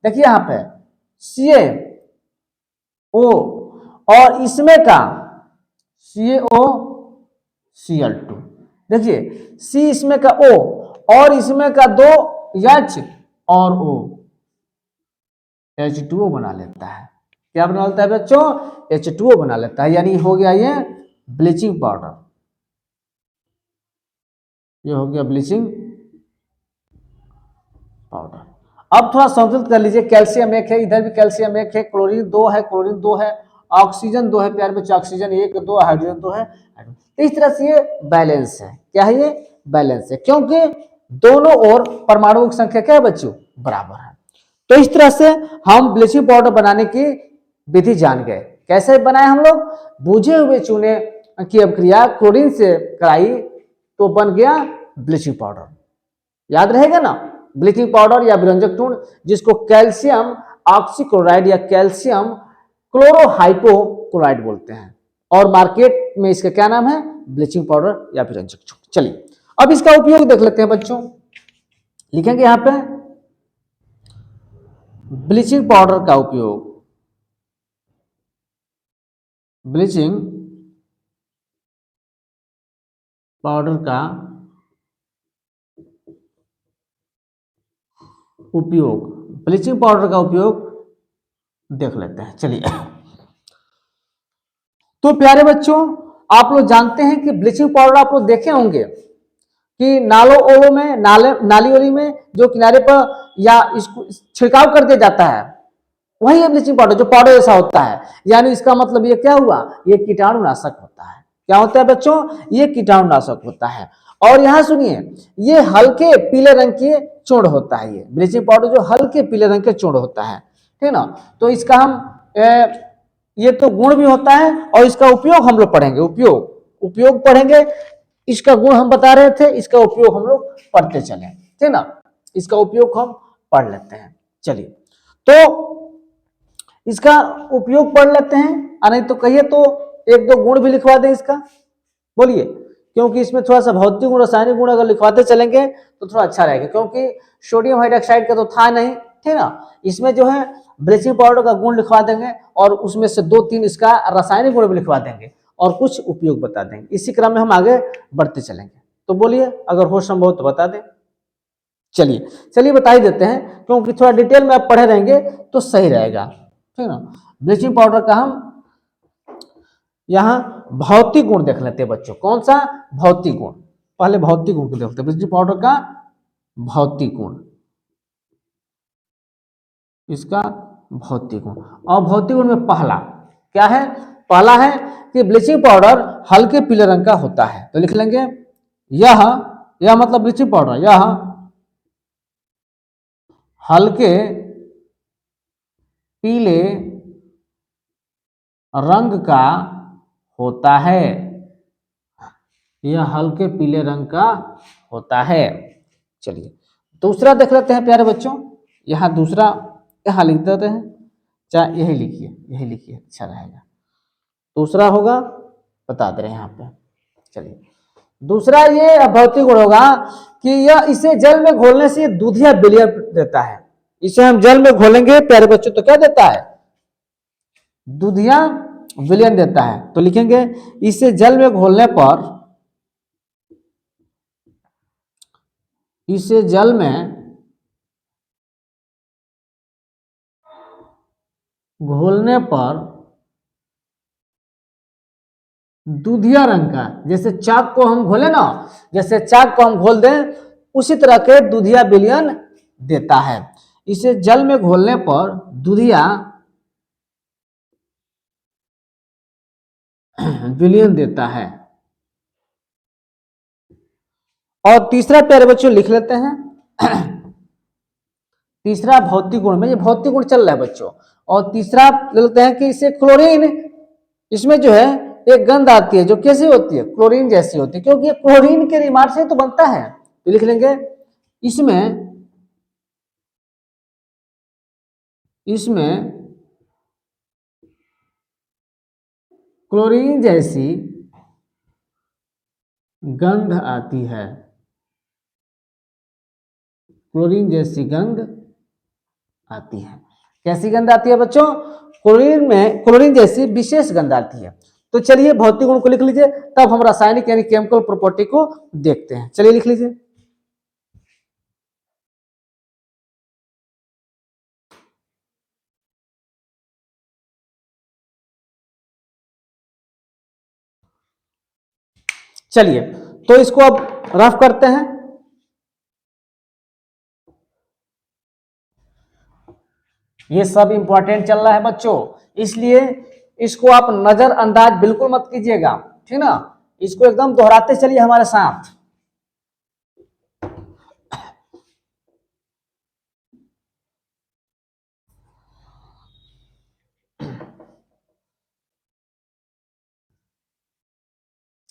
देखिए यहां पे CaO और इसमें का CaOCl2, देखिए C इसमें का O और इसमें का 2 H और O, H2O बना लेता है। क्या बना लेता है बच्चों? H2O बना लेता है। यानी हो गया ये ब्लीचिंग पाउडर, ये हो गया ब्लीचिंग पाउडर। अब थोड़ा संतुलित कर लीजिए, कैल्शियम 1 है, इधर भी कैल्शियम 1 है, क्लोरीन 2 है, क्लोरीन 2 है, ऑक्सीजन 2 है प्यारे बच्चों, ऑक्सीजन 1 2, हाइड्रोजन 2 है। इस तरह से ये बैलेंस है। क्या है ये? बैलेंस है, क्योंकि दोनों ओर परमाणु की संख्या क्या है बच्चों? बराबर है। तो इस तरह से हम ब्लीचिंग पाउडर बनाने की विधि जान गए। कैसे बनाए हम लोग? बुझे हुए चूने की अभिक्रिया क्लोरीन से कराई तो बन गया ब्लीचिंग पाउडर। याद रहेगा ना? ब्लीचिंग पाउडर या विरंजक चूर्ण, जिसको कैल्शियम ऑक्सीक्लोराइड या कैल्शियम क्लोरोहाइपोक्लोराइड बोलते हैं, और मार्केट में इसका क्या नाम है, ब्लीचिंग पाउडर या फिर रंजक चूर्ण। चलिए अब इसका उपयोग देख लेते हैं बच्चों। लिखेंगे यहां पे ब्लीचिंग पाउडर का उपयोग, ब्लीचिंग पाउडर का उपयोग, ब्लीचिंग पाउडर का उपयोग देख लेते हैं। चलिए तो प्यारे बच्चों, आप लोग जानते हैं कि ब्लीचिंग पाउडर आप लोग देखे होंगे कि नालों ओलों में, नाली ओली में जो किनारे पर या इसको छिड़काव कर दिया जाता है, वही है ब्लीचिंग पाउडर, जो पाउडर जैसा होता है। यानी इसका मतलब ये क्या हुआ, ये कीटाणुनाशक होता है। क्या होता है बच्चों, ये कीटाणुनाशक होता है। और यहां सुनिए, ये हल्के पीले रंग के चूर्ण होता है, ये ब्लीचिंग पाउडर जो हल्के पीले रंग के चूर्ण होता है, ठीक ना। तो इसका हम ये तो गुण भी होता है, और इसका उपयोग हम लोग पढ़ेंगे, उपयोग पढ़ेंगे। इसका गुण हम बता रहे थे, इसका उपयोग हम लोग पढ़ते चले, ठीक ना। इसका उपयोग हम पढ़ लेते हैं। चलिए तो इसका उपयोग पढ़ लेते हैं, नहीं तो कहिए तो एक दो गुण भी लिखवा दें इसका, बोलिए, क्योंकि इसमें थोड़ा सा भौतिक गुण, रासायनिक गुण अगर लिखवाते चलेंगे तो थोड़ा अच्छा रहेगा, क्योंकि सोडियम हाइड्रोक्साइड का तो था नहीं, ठीक ना। इसमें जो है ब्लीचिंग पाउडर का गुण लिखवा देंगे, और उसमें से दो तीन इसका रासायनिक गुण भी लिखवा देंगे, और कुछ उपयोग बता देंगे। इसी क्रम में हम आगे बढ़ते चलेंगे। तो बोलिए, अगर हो संभव तो बता दें। चलिए चलिए बता ही देते हैं, क्योंकि थोड़ा डिटेल में आप पढ़े रहेंगे तो सही रहेगा, ठीक ना। ब्लीचिंग पाउडर का हम यहां भौतिक गुण देख लेते हैं बच्चों। कौन सा, भौतिक गुण। पहले भौतिक गुण को देखते हैं, ब्लीचिंग पाउडर का भौतिक गुण, इसका भौतिक गुण। और भौतिक गुण में पहला क्या है, पहला है कि ब्लीचिंग पाउडर हल्के पीले रंग का होता है। तो लिख लेंगे यह मतलब ब्लीचिंग पाउडर यह हल्के पीले रंग का होता है, यह हल्के पीले रंग का होता है। चलिए दूसरा देख लेते हैं प्यारे बच्चों। यहाँ दूसरा यहाँ लिख देते हैं, चाहे यही लिखिए, यही लिखिए, अच्छा रहेगा। दूसरा होगा, बता दे रहे हैं यहाँ पे। चलिए दूसरा ये भौतिक गुण होगा कि यह इसे जल में घोलने से दूधिया विलयन देता है। इसे हम जल में घोलेंगे प्यारे बच्चों तो क्या देता है, दूधिया विलयन देता है। तो लिखेंगे इसे जल में घोलने पर, इसे जल में घोलने पर दूधिया रंग का, जैसे चाक को हम घोले ना, जैसे चाक को हम घोल दें उसी तरह के दूधिया विलयन देता है। इसे जल में घोलने पर दूधिया विलयन देता है। और तीसरा प्यारे बच्चों लिख लेते हैं तीसरा भौतिक गुण में, ये भौतिक गुण चल रहा है बच्चों। और तीसरा लेते हैं कि इसे क्लोरीन, इसमें जो है एक गंध आती है जो कैसी होती है, क्लोरीन जैसी होती है, क्योंकि ये क्लोरीन के रिमार्क से तो बनता है। तो लिख लेंगे इसमें इसमें क्लोरीन जैसी गंध आती है, क्लोरीन जैसी गंध आती है। कैसी गंध आती है बच्चों, क्लोरीन में क्लोरीन जैसी विशेष गंध आती है। तो चलिए भौतिक गुण को लिख लीजिए, तब हम रासायनिक यानी केमिकल प्रॉपर्टी को देखते हैं। चलिए लिख लीजिए। चलिए तो इसको अब रफ करते हैं। ये सब इंपॉर्टेंट चल रहा है बच्चों, इसलिए इसको आप नजरअंदाज बिल्कुल मत कीजिएगा, ठीक ना। इसको एकदम दोहराते चलिए हमारे साथ।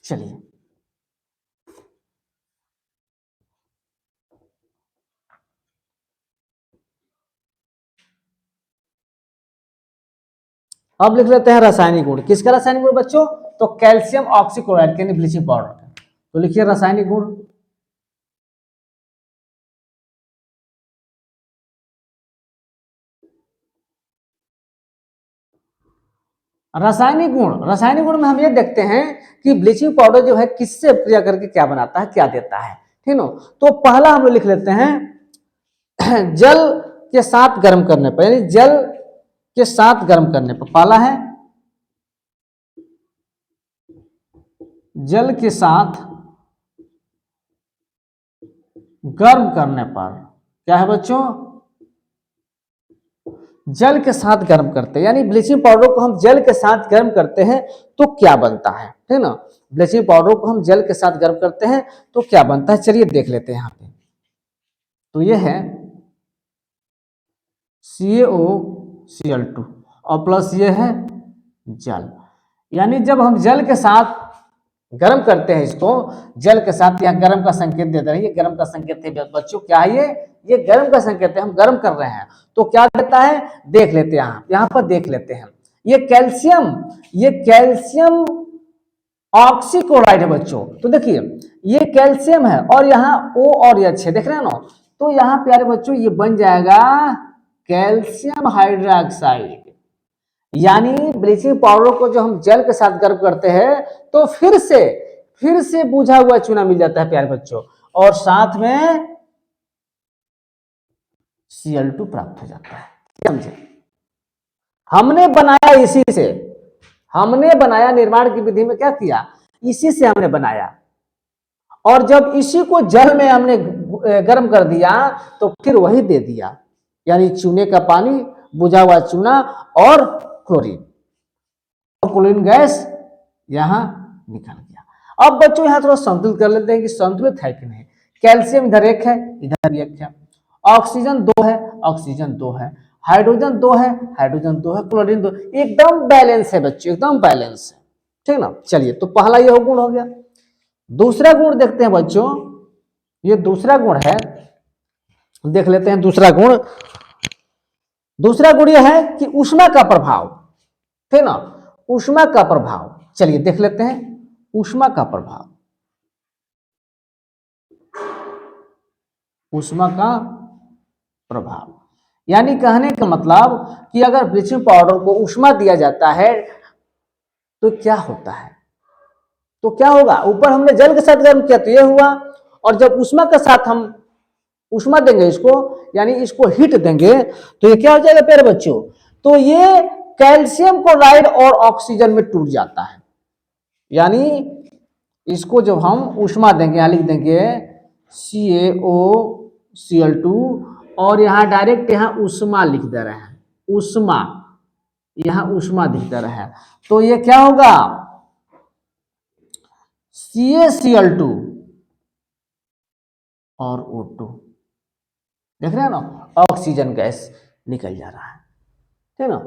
चलिए अब लिख लेते हैं रासायनिक गुण। किसका रासायनिक गुण बच्चों? तो कैल्शियम ऑक्सीक्लोराइड यानी ब्लीचिंग पाउडर। तो लिखिए रासायनिक गुण। रासायनिक गुण में हम ये देखते हैं कि ब्लीचिंग पाउडर जो है किससे क्रिया करके क्या बनाता है, क्या देता है, ठीक ना। तो पहला हम लोग लिख लेते हैं जल के साथ गर्म करने पर, यानी जल के साथ गर्म करने पर। पहला है जल के साथ गर्म करने पर। क्या है बच्चों? जल के साथ गर्म करते हैं, यानी ब्लीचिंग पाउडर को हम जल के साथ गर्म करते हैं तो क्या बनता है, ठीक ना। ब्लीचिंग पाउडर को हम जल के साथ गर्म करते हैं तो क्या बनता है, चलिए देख लेते हैं यहाँ पे। तो ये है CaOCl2 और प्लस ये है जल। यानी जब हम जल के साथ गर्म करते हैं इसको, जल के साथ, यहाँ गर्म का संकेत देते हैं, ये गर्म का संकेत है बच्चों। क्या है ये गर्म का संकेत है, हम गर्म कर रहे हैं तो क्या देता है, देख लेते हैं। यहाँ पर देख लेते हैं, ये कैल्शियम ऑक्सीक्लोराइड है बच्चों। तो देखिए ये कैल्शियम है और यहाँ O और H है, देख रहे हैं ना। तो यहाँ प्यारे बच्चों ये बन जाएगा कैल्शियम हाइड्रोक्साइड। यानी ब्लीचिंग पाउडर को जो हम जल के साथ गर्म करते हैं तो फिर से बुझा हुआ चूना मिल जाता है प्यारे बच्चों, और साथ में Cl2 प्राप्त हो जाता है। समझे? हमने बनाया इसी से, हमने बनाया निर्माण की विधि में, क्या किया, इसी से हमने बनाया। और जब इसी को जल में हमने गर्म कर दिया तो फिर वही दे दिया, यानी चूने का पानी, बुझा हुआ चूना और क्लोरीन गैस यहां निकल गया। अब बच्चों यहां थोड़ा संतुलित कर लेते हैं कि संतुलित है कि नहीं। कैल्शियम इधर एक है, इधर भी एक है, ऑक्सीजन 2 है, ऑक्सीजन 2 है, हाइड्रोजन 2 है, हाइड्रोजन 2 है, क्लोरीन 2, एकदम बैलेंस है बच्चों, एकदम बैलेंस है, ठीक ना। चलिए तो पहला यह गुण हो गया। दूसरा गुण देखते हैं बच्चों, ये दूसरा गुण है, देख लेते हैं दूसरा गुण। दूसरा गुण यह है कि ऊष्मा का प्रभाव, ठीक ना, ऊष्मा का प्रभाव। चलिए देख लेते हैं ऊष्मा का प्रभाव। ऊष्मा का प्रभाव यानी कहने का मतलब कि अगर ब्लीचिंग पाउडर को ऊष्मा दिया जाता है तो क्या होता है, तो क्या होगा। ऊपर हमने जल के साथ गर्म किया तो ये हुआ, और जब ऊष्मा के साथ हम ऊष्मा देंगे इसको, यानी इसको हीट देंगे तो ये क्या हो जाएगा प्यारे बच्चों, तो ये कैल्शियम क्लोराइड और ऑक्सीजन में टूट जाता है। यानी इसको जब हम ऊष्मा देंगे, यहां लिख देंगे CaOCl2 और यहां डायरेक्ट यहां ऊष्मा लिख दे रहे हैं, ऊष्मा, यहां ऊष्मा दिख दे रहा है, तो ये क्या होगा, CaCl2 और O2, देख रहे हैं ना, ऑक्सीजन गैस निकल जा रहा है, ठीक ना।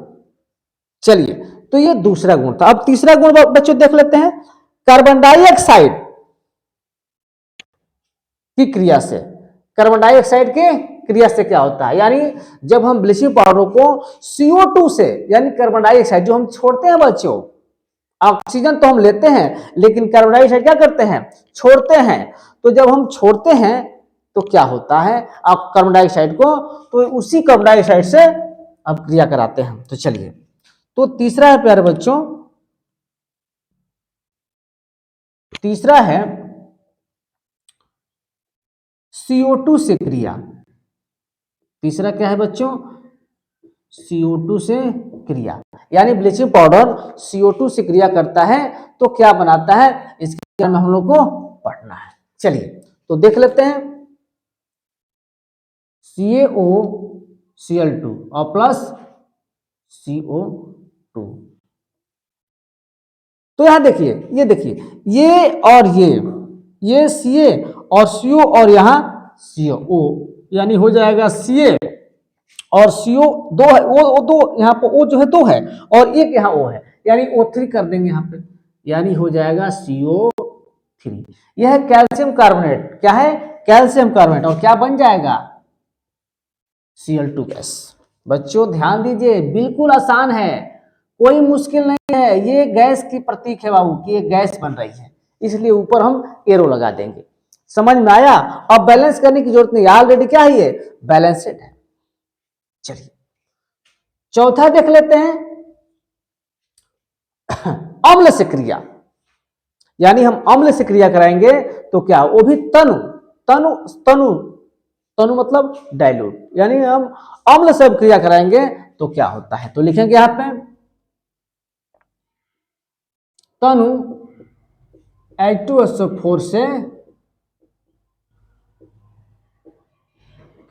चलिए तो ये दूसरा गुण था। अब तीसरा गुण बच्चों देख लेते हैं, कार्बन डाइऑक्साइड की क्रिया से। कार्बन डाइऑक्साइड की क्रिया से क्या होता है, यानी जब हम ब्लीचिंग पाउडर को CO2 से, यानी कार्बन डाइऑक्साइड जो हम छोड़ते हैं बच्चों, ऑक्सीजन तो हम लेते हैं लेकिन कार्बन डाइऑक्साइड क्या करते हैं, छोड़ते हैं। तो जब हम छोड़ते हैं तो क्या होता है, आप कार्बन डाइऑक्साइड को, तो उसी कार्बन डाइऑक्साइड से अब क्रिया कराते हैं। तो चलिए, तो तीसरा है प्यारे बच्चों, तीसरा है CO2 से क्रिया। तीसरा क्या है बच्चों, CO2 से क्रिया, यानी ब्लीचिंग पाउडर CO2 से क्रिया करता है तो क्या बनाता है, इसके बारे में हम लोग को पढ़ना है। चलिए तो देख लेते हैं, CaOCl2 और प्लस CO2। तो यहां देखिए, ये देखिए, ये और ये Ca और CO और यहां CO, यानी हो जाएगा Ca और CO 2 है, O 2, यहाँ पर O जो है 2 है और एक यहाँ O है, यानी O3 कर देंगे यहाँ पे, यानी हो जाएगा CO3। यह है कैल्शियम कार्बोनेट, क्या है, कैल्शियम कार्बोनेट, और क्या बन जाएगा, Cl2 गैस। बच्चों ध्यान दीजिए, बिल्कुल आसान है, कोई मुश्किल नहीं है, ये गैस की प्रतीक है बाबू कि ये गैस बन रही है, इसलिए ऊपर हम एरो लगा देंगे। समझ में आया? अब बैलेंस करने की जरूरत नहीं, ऑलरेडी क्या है, ये बैलेंस्ड है। चलिए चौथा देख लेते हैं, अम्ल से क्रिया, यानी हम अम्ल से क्रिया कराएंगे तो क्या, वो भी तनु तनु तनु तनु मतलब डाइल्यूट, यानी हम अम्ल से क्रिया कराएंगे तो क्या होता है, तो लिखेंगे यहां पे तनु H2SO4 से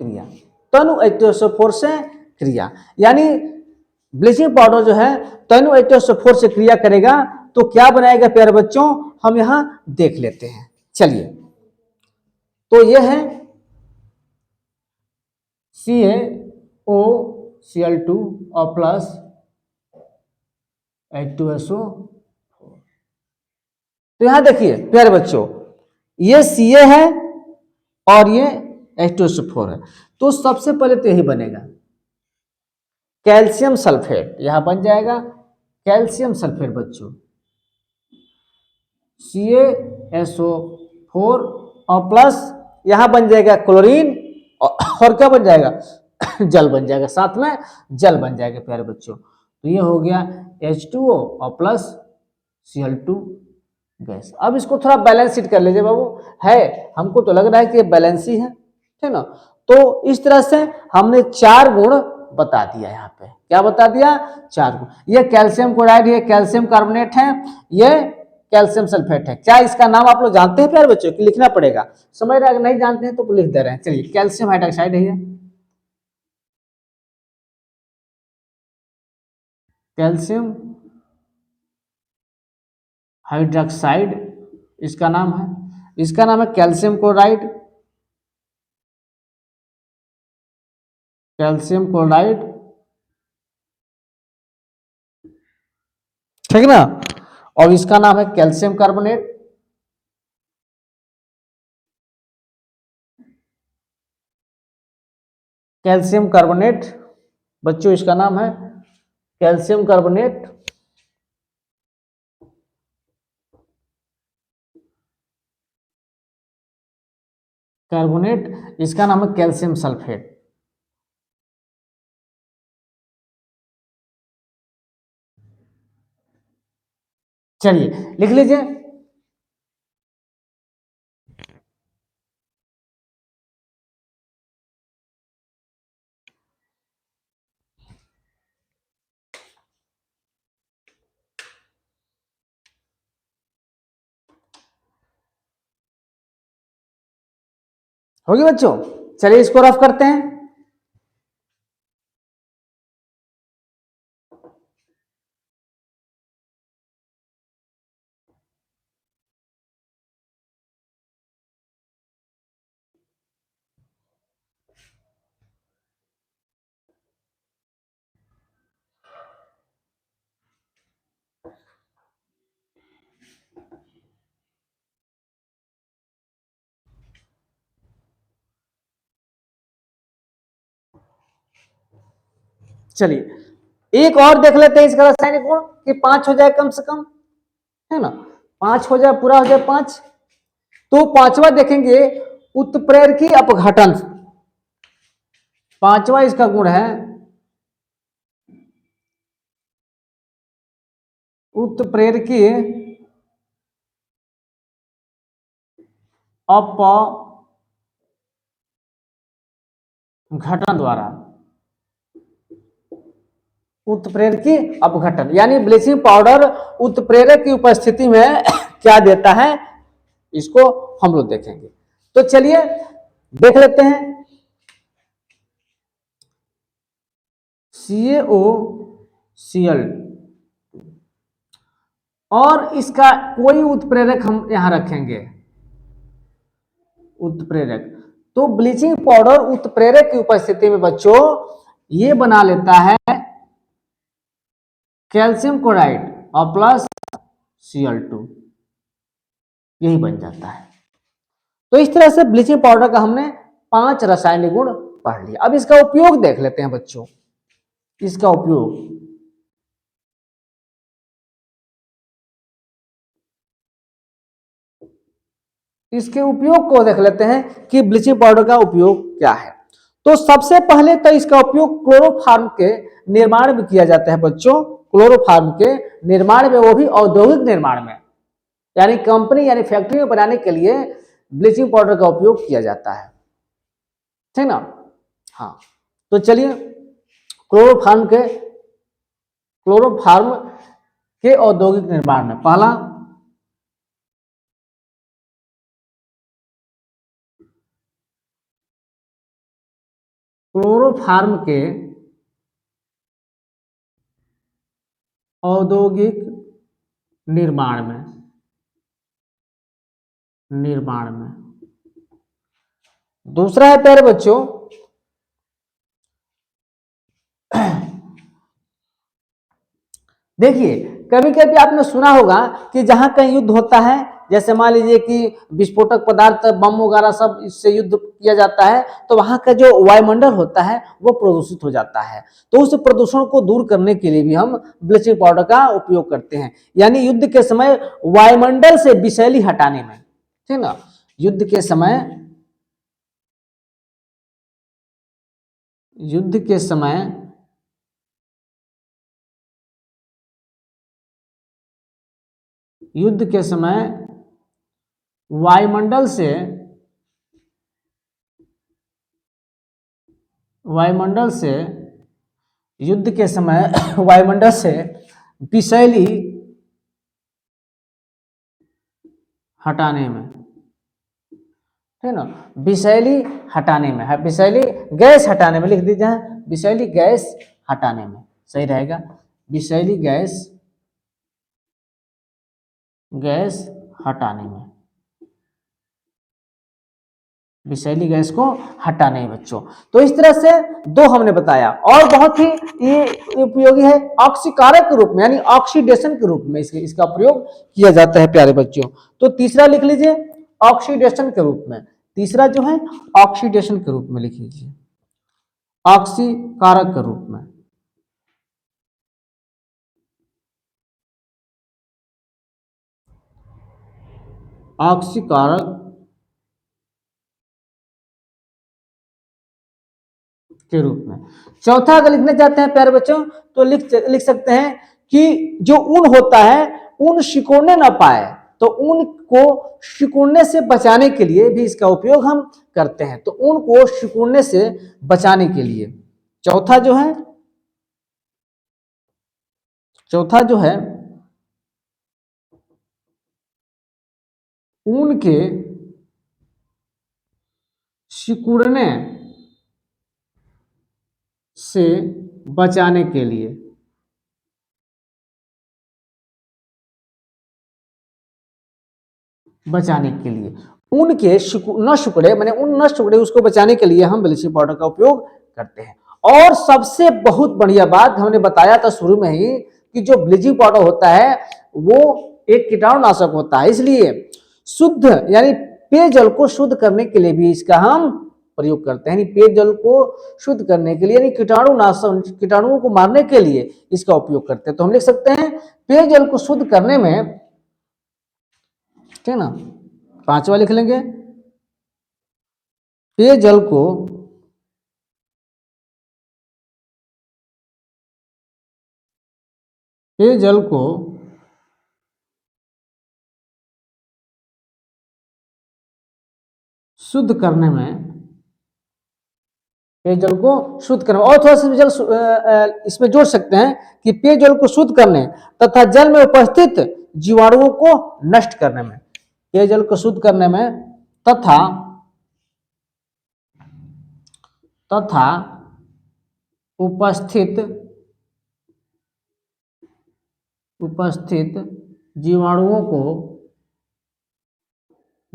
क्रिया, तनु H2SO4 से क्रिया, यानी ब्लीचिंग पाउडर जो है तनु H2SO4 से क्रिया करेगा तो क्या बनाएगा प्यारे बच्चों, हम यहां देख लेते हैं। चलिए तो यह है CaOCl2 और प्लस H2SO। तो यहां देखिए प्यारे बच्चों, ये Ca है और ये H2SO4 है, तो सबसे पहले तो यही बनेगा कैल्शियम सल्फेट, यहां बन जाएगा कैल्शियम सल्फेट बच्चों, CaSO4 और प्लस यहां बन जाएगा क्लोरीन और क्या बन जाएगा जल बन जाएगा, साथ में जल बन जाएगा प्यारे बच्चों। तो ये हो गया H2O और प्लस Cl2 गैस। अब इसको थोड़ा बैलेंस कर लीजिए बाबू, है हमको तो लग रहा है कि ये बैलेंस ही है, ठीक ना। तो इस तरह से हमने 4 गुण बता दिया, यहाँ पे क्या बता दिया, 4 गुण। ये कैल्शियम क्लोराइड, ये कैल्शियम कार्बोनेट है, ये कैल्शियम सल्फेट है। क्या इसका नाम आप लोग जानते हैं प्यारे बच्चों कि लिखना पड़ेगा, समझ रहे, अगर नहीं जानते हैं तो लिख दे रहे हैं। चलिए कैल्शियम हाइड्रोक्साइड है, कैल्शियम हाइड्रोक्साइड इसका नाम है, इसका नाम है कैल्शियम क्लोराइड, कैल्शियम क्लोराइड, ठीक ना। और इसका नाम है कैल्शियम कार्बोनेट, कैल्शियम कार्बोनेट बच्चों इसका नाम है कैल्शियम कार्बोनेट, कार्बोनेट इसका नाम है कैल्शियम सल्फेट। चलिए लिख लीजिए, होगी बच्चों। चलिए इसको रफ करते हैं। चलिए एक और देख लेते हैं इसका रासायनिक गुण कि 5 हो जाए कम से कम, है ना, 5 हो जाए, पूरा हो जाए 5। तो पांचवा देखेंगे उत्प्रेरकी अपघटन, पांचवा इसका गुण है उत्प्रेरकी अपघटन द्वारा, उत्प्रेरकी अपघटन, यानी ब्लीचिंग पाउडर उत्प्रेरक की उपस्थिति में क्या देता है, इसको हम लोग देखेंगे। तो चलिए देख लेते हैं, CaOCl और इसका कोई उत्प्रेरक हम यहां रखेंगे, उत्प्रेरक। तो ब्लीचिंग पाउडर उत्प्रेरक की उपस्थिति में बच्चों ये बना लेता है कैल्शियम क्लोराइड और प्लस Cl2, यही बन जाता है। तो इस तरह से ब्लीचिंग पाउडर का हमने 5 रासायनिक गुण पढ़ लिया। अब इसका उपयोग देख लेते हैं बच्चों, इसका उपयोग इसके उपयोग को देख लेते हैं कि ब्लीचिंग पाउडर का उपयोग क्या है। तो सबसे पहले तो इसका उपयोग क्लोरोफार्म के निर्माण में किया जाता है बच्चों, क्लोरोफार्म के निर्माण में, वो भी औद्योगिक निर्माण में, यानी कंपनी यानी फैक्ट्री में बनाने के लिए ब्लीचिंग पाउडर का उपयोग किया जाता है, ठीक ना। हाँ, तो चलिए क्लोरोफार्म के औद्योगिक निर्माण में पहला क्लोरोफार्म के औद्योगिक निर्माण में दूसरा है प्यारे बच्चों देखिए, कभी कभी आपने सुना होगा कि जहां कहीं युद्ध होता है, जैसे मान लीजिए कि विस्फोटक पदार्थ बम वगैरह सब इससे युद्ध किया जाता है, तो वहां का जो वायुमंडल होता है वो प्रदूषित हो जाता है। तो उस प्रदूषण को दूर करने के लिए भी हम ब्लीचिंग पाउडर का उपयोग करते हैं, यानी युद्ध के समय वायुमंडल से विषैली हटाने में, ठीक ना। युद्ध के समय वायुमंडल से विषैली हटाने में, ठीक ना, विषैली गैस हटाने में, लिख दीजिए विषैली गैस हटाने में, सही रहेगा, विषैली गैस हटाने में, विषैली गैस को हटाने में बच्चों। तो इस तरह से दो हमने बताया, और बहुत ही ये उपयोगी है ऑक्सीकारक के रूप में, यानी ऑक्सीडेशन के रूप में इसका प्रयोग किया जाता है प्यारे बच्चों। तो तीसरा लिख लीजिए ऑक्सीडेशन के रूप में, तीसरा जो है ऑक्सीडेशन के रूप में लिख लीजिए, ऑक्सीकारक के रूप में, ऑक्सीकारक के रूप में। चौथा अगर लिखना चाहते हैं प्यारे बच्चों तो लिख सकते हैं कि जो ऊन होता है, ऊन सिकुड़ने ना पाए, तो ऊन को सिकुड़ने से बचाने के लिए भी इसका उपयोग हम करते हैं। तो ऊन को सिकुड़ने से बचाने के लिए चौथा जो है ऊन के सिकुड़ने से बचाने के लिए, ऊन के न सिकुड़े, माने ऊन न सिकुड़े, उसको बचाने के लिए हम ब्लीचिंग पाउडर का उपयोग करते हैं। और सबसे बहुत बढ़िया बात हमने बताया था शुरू में ही कि जो ब्लीचिंग पाउडर होता है वो एक कीटाणुनाशक होता है, इसलिए शुद्ध यानी पेयजल को शुद्ध करने के लिए भी इसका हम प्रयोग करते हैं, यानी पेयजल को शुद्ध करने के लिए, यानी कीटाणुओं को मारने के लिए इसका उपयोग करते हैं। तो हम लिख सकते हैं पेयजल को शुद्ध करने में, ठीक ना, पांचवा लिख लेंगे पेयजल को शुद्ध करने में, पेयजल को शुद्ध करने, और थोड़ा सा इसमें जोड़ सकते हैं कि पेयजल को शुद्ध करने तथा जल में उपस्थित जीवाणुओं को नष्ट करने में, पेयजल को शुद्ध करने में तथा उपस्थित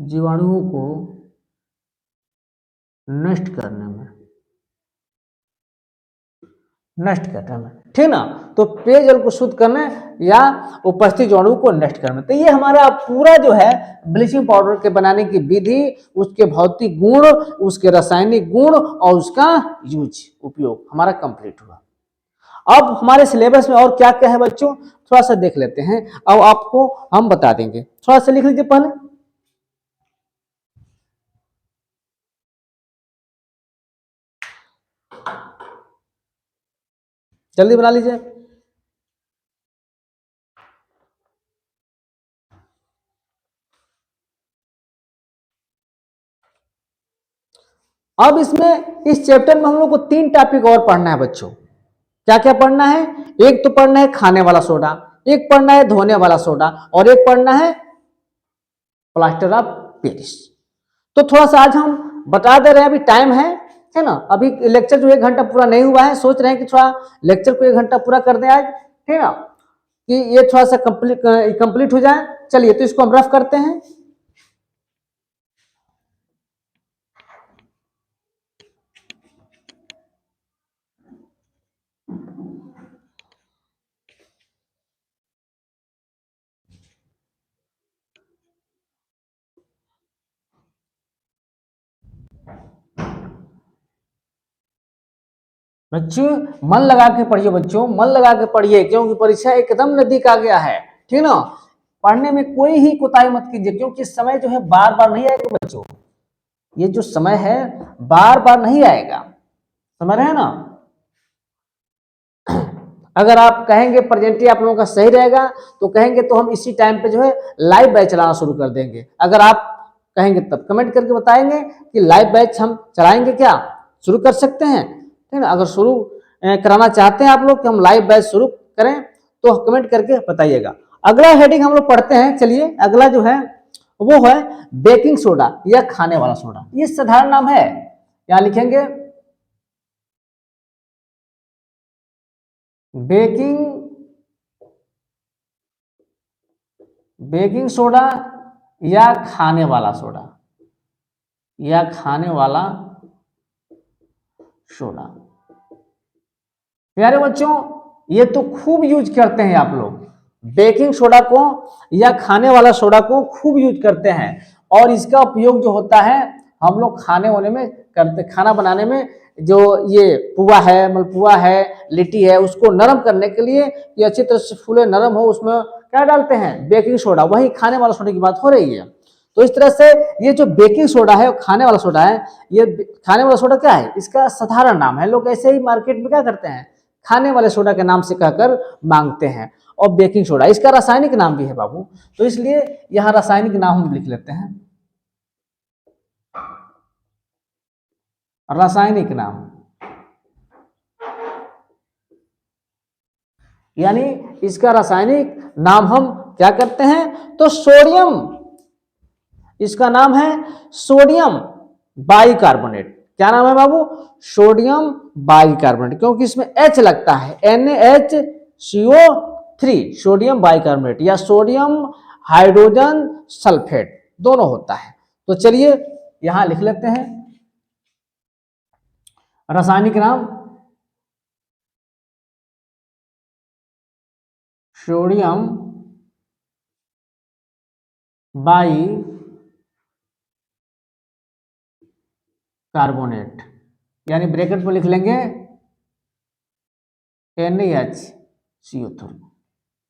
जीवाणुओं को नष्ट करने में, ठीक ना। तो पेयजल को शुद्ध करने या उपस्थित जीवाणुओं को नष्ट करने, तो ये हमारा पूरा जो है ब्लीचिंग पाउडर के बनाने की विधि, उसके भौतिक गुण, उसके रासायनिक गुण और उसका उपयोग हमारा कंप्लीट हुआ। अब हमारे सिलेबस में और क्या क्या है बच्चों, थोड़ा सा देख लेते हैं, अब आपको हम बता देंगे, थोड़ा सा लिख लीजिए पहले। जल्दी बना लीजिए। अब इसमें इस चैप्टर में हम लोग को 3 टॉपिक और पढ़ना है बच्चों। क्या क्या पढ़ना है? एक तो पढ़ना है खाने वाला सोडा, एक पढ़ना है धोने वाला सोडा, और एक पढ़ना है प्लास्टर ऑफ पेरिस। तो थोड़ा सा आज हम बता दे रहे हैं, अभी टाइम है ना। अभी लेक्चर जो 1 घंटा पूरा नहीं हुआ है, सोच रहे हैं कि थोड़ा लेक्चर को 1 घंटा पूरा कर दें आज, ठीक ना, कि ये थोड़ा सा कंप्लीट हो जाए। चलिए तो इसको हम रफ करते हैं। बच्चों मन लगा के पढ़िए, बच्चों मन लगा के पढ़िए, क्योंकि परीक्षा एकदम नजदीक आ गया है, ठीक ना। पढ़ने में कोई ही कोताही मत कीजिए, क्योंकि समय जो है बार बार नहीं आएगा बच्चों। ये जो समय है बार बार नहीं आएगा, समझ रहे हैं ना। अगर आप कहेंगे प्रेजेंट ही आप लोगों का सही रहेगा तो कहेंगे तो हम इसी टाइम पे जो है लाइव बैच चलाना शुरू कर देंगे। अगर आप कहेंगे तब कमेंट करके बताएंगे कि लाइव बैच हम चलाएंगे, क्या शुरू कर सकते हैं, ठीक ना। अगर शुरू कराना चाहते हैं आप लोग कि हम लाइव बैच शुरू करें तो कमेंट करके बताइएगा। अगला हेडिंग हम लोग पढ़ते हैं। चलिए अगला जो है वो है बेकिंग सोडा या खाने वाला सोडा। ये साधारण नाम है, यहाँ लिखेंगे बेकिंग बेकिंग सोडा या खाने वाला सोडा, या खाने वाला सोडा। प्यारे बच्चों ये तो खूब यूज करते हैं आप लोग, बेकिंग सोडा को या खाने वाला सोडा को खूब यूज करते हैं। और इसका उपयोग जो होता है हम लोग खाने वाने में करते, खाना बनाने में, जो ये पुआ है, मलपुआ है, लिट्टी है, उसको नरम करने के लिए, ये अच्छी तरह से फूले नरम हो, उसमें क्या डालते हैं? Baking soda. वही खाने वाला सोडा की बात हो रही है। तो इस तरह से ये जो बेकिंग सोडा है और खाने वाला सोडा है, ये खाने वाला सोडा क्या है? इसका साधारण नाम है। लोग ऐसे ही मार्केट में क्या करते हैं, खाने वाले सोडा के नाम से कहकर मांगते हैं। और बेकिंग सोडा इसका रासायनिक नाम भी है बाबू, तो इसलिए यहां रासायनिक नाम हम लिख लेते हैं, रासायनिक नाम। यानी इसका रासायनिक नाम हम क्या करते हैं? तो सोडियम, इसका नाम है सोडियम बाइकार्बोनेट। क्या नाम है बाबू? सोडियम बाइकार्बोनेट, क्योंकि इसमें H लगता है, NaHCO3, सोडियम बाइकार्बोनेट या सोडियम हाइड्रोजन सल्फेट दोनों होता है। तो चलिए यहां लिख लेते हैं रासायनिक नाम सोडियम बाई कार्बोनेट, यानी ब्रैकेट में लिख लेंगे NaHCO3।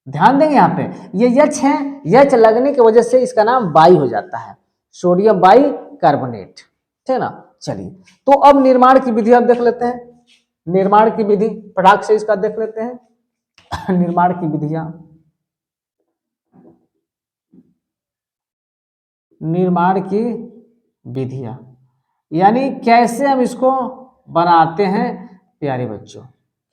ध्यान देंगे यहाँ पे ये यच है, यच लगने की वजह से इसका नाम बाई हो जाता है, सोडियम बाई कार्बोनेट, ठीक है ना। चलिए तो अब निर्माण की विधि अब देख लेते हैं। निर्माण की विधि पटाख से इसका देख लेते हैं। निर्माण की विधियां, निर्माण की विधियां यानी कैसे हम इसको बनाते हैं प्यारे बच्चों,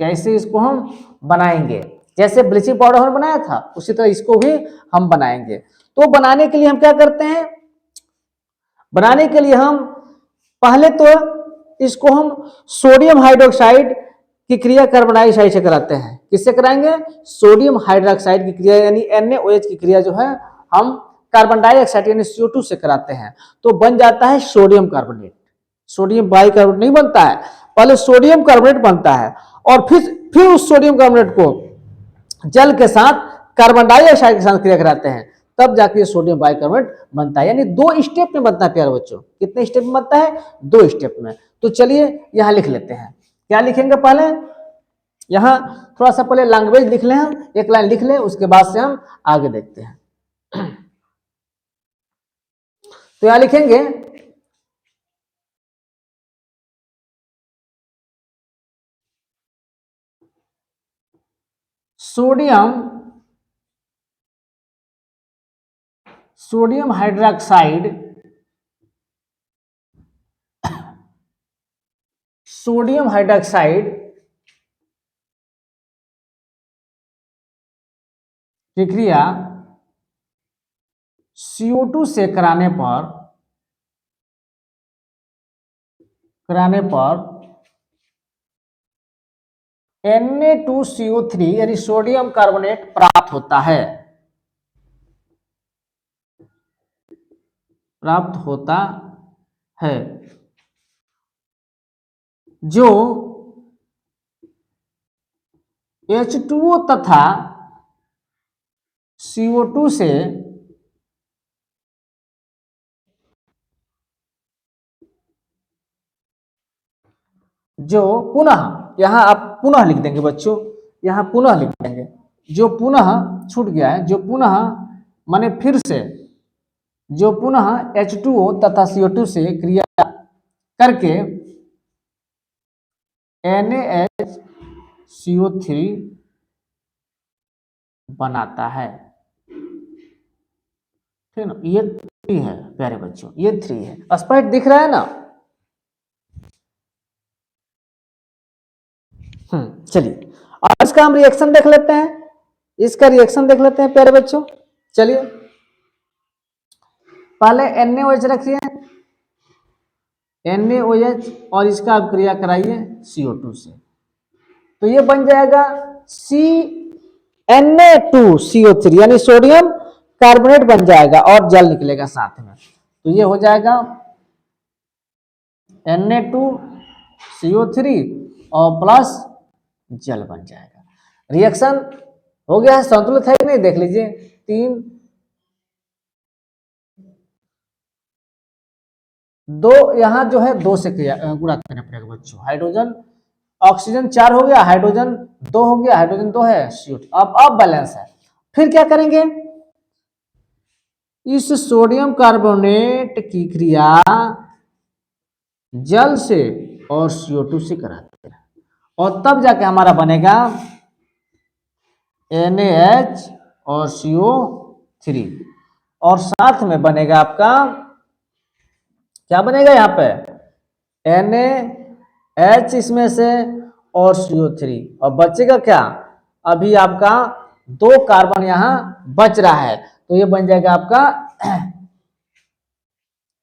कैसे इसको हम बनाएंगे। जैसे ब्लीचिंग पाउडर हमने बनाया था उसी तरह इसको भी हम बनाएंगे। तो बनाने के लिए हम क्या करते हैं? बनाने के लिए हम पहले तो इसको हम सोडियम हाइड्रोक्साइड की क्रिया कार्बन डाइऑक्साइड से कराते हैं। किससे कराएंगे? सोडियम हाइड्रोक्साइड की क्रिया यानी NaOH की क्रिया जो है हम कार्बन डाइऑक्साइड यानी CO2 से कराते हैं, तो बन जाता है सोडियम कार्बोनेट। सोडियम बाइकार्बोनेट नहीं बनता है, पहले सोडियम कार्बोनेट बनता है और फिर उस सोडियम कार्बोनेट को जल के साथ कार्बन डाइऑक्साइड के साथ क्रिया कराते हैं, तब जाके सोडियम बाइकार्बोनेट बनता है। यानी 2 स्टेप में बनता है प्यारे बच्चों। कितने स्टेप में बनता है? 2 स्टेप में। तो चलिए यहां लिख लेते हैं। क्या लिखेंगे? पहले यहां थोड़ा सा पहले लैंग्वेज लिख लें, हम एक लाइन लिख लें, उसके बाद से हम आगे देखते हैं। तो यहां लिखेंगे sodium sodium hydroxide sodium hydroxide की क्रिया CO2 से कराने पर Na2CO3 यानी सोडियम कार्बोनेट प्राप्त होता है, जो H2O तथा CO2 से जो पुनः, यहां आप पुनः लिख देंगे बच्चों, यहां पुनः लिख देंगे, जो पुनः छूट गया है, जो पुनः माने फिर से, जो पुनः H2O तथा CO2 से क्रिया करके NaHCO3 बनाता है। ठीक ना, ये 3 है प्यारे बच्चों, ये 3 है। स्पष्ट दिख रहा है ना? चलिए और इसका हम रिएक्शन देख लेते हैं, इसका रिएक्शन देख लेते हैं प्यारे बच्चों। चलिए पहले NaOH रखिए, NaOH, और इसका आप क्रिया कराइए CO2 से, तो ये बन जाएगा Na2CO3 यानी सोडियम कार्बोनेट बन जाएगा और जल निकलेगा साथ में, तो ये हो जाएगा Na2CO3 और प्लस जल बन जाएगा। रिएक्शन हो गया है, संतुलित है कि नहीं देख लीजिए। 3 2 यहां जो है 2 से गुणा करना पड़ेगा बच्चों। हाइड्रोजन ऑक्सीजन 4 हो गया, हाइड्रोजन 2 हो गया, हाइड्रोजन 2 है, CO2 अब बैलेंस है। फिर क्या करेंगे, इस सोडियम कार्बोनेट की क्रिया जल से और CO2 से कराते हैं, और तब जाके हमारा बनेगा NaH और CO3, और साथ में बनेगा आपका क्या बनेगा, यहाँ पे NaH इसमें से और CO3, और बचेगा क्या, अभी आपका 2 कार्बन यहां बच रहा है, तो ये बन जाएगा आपका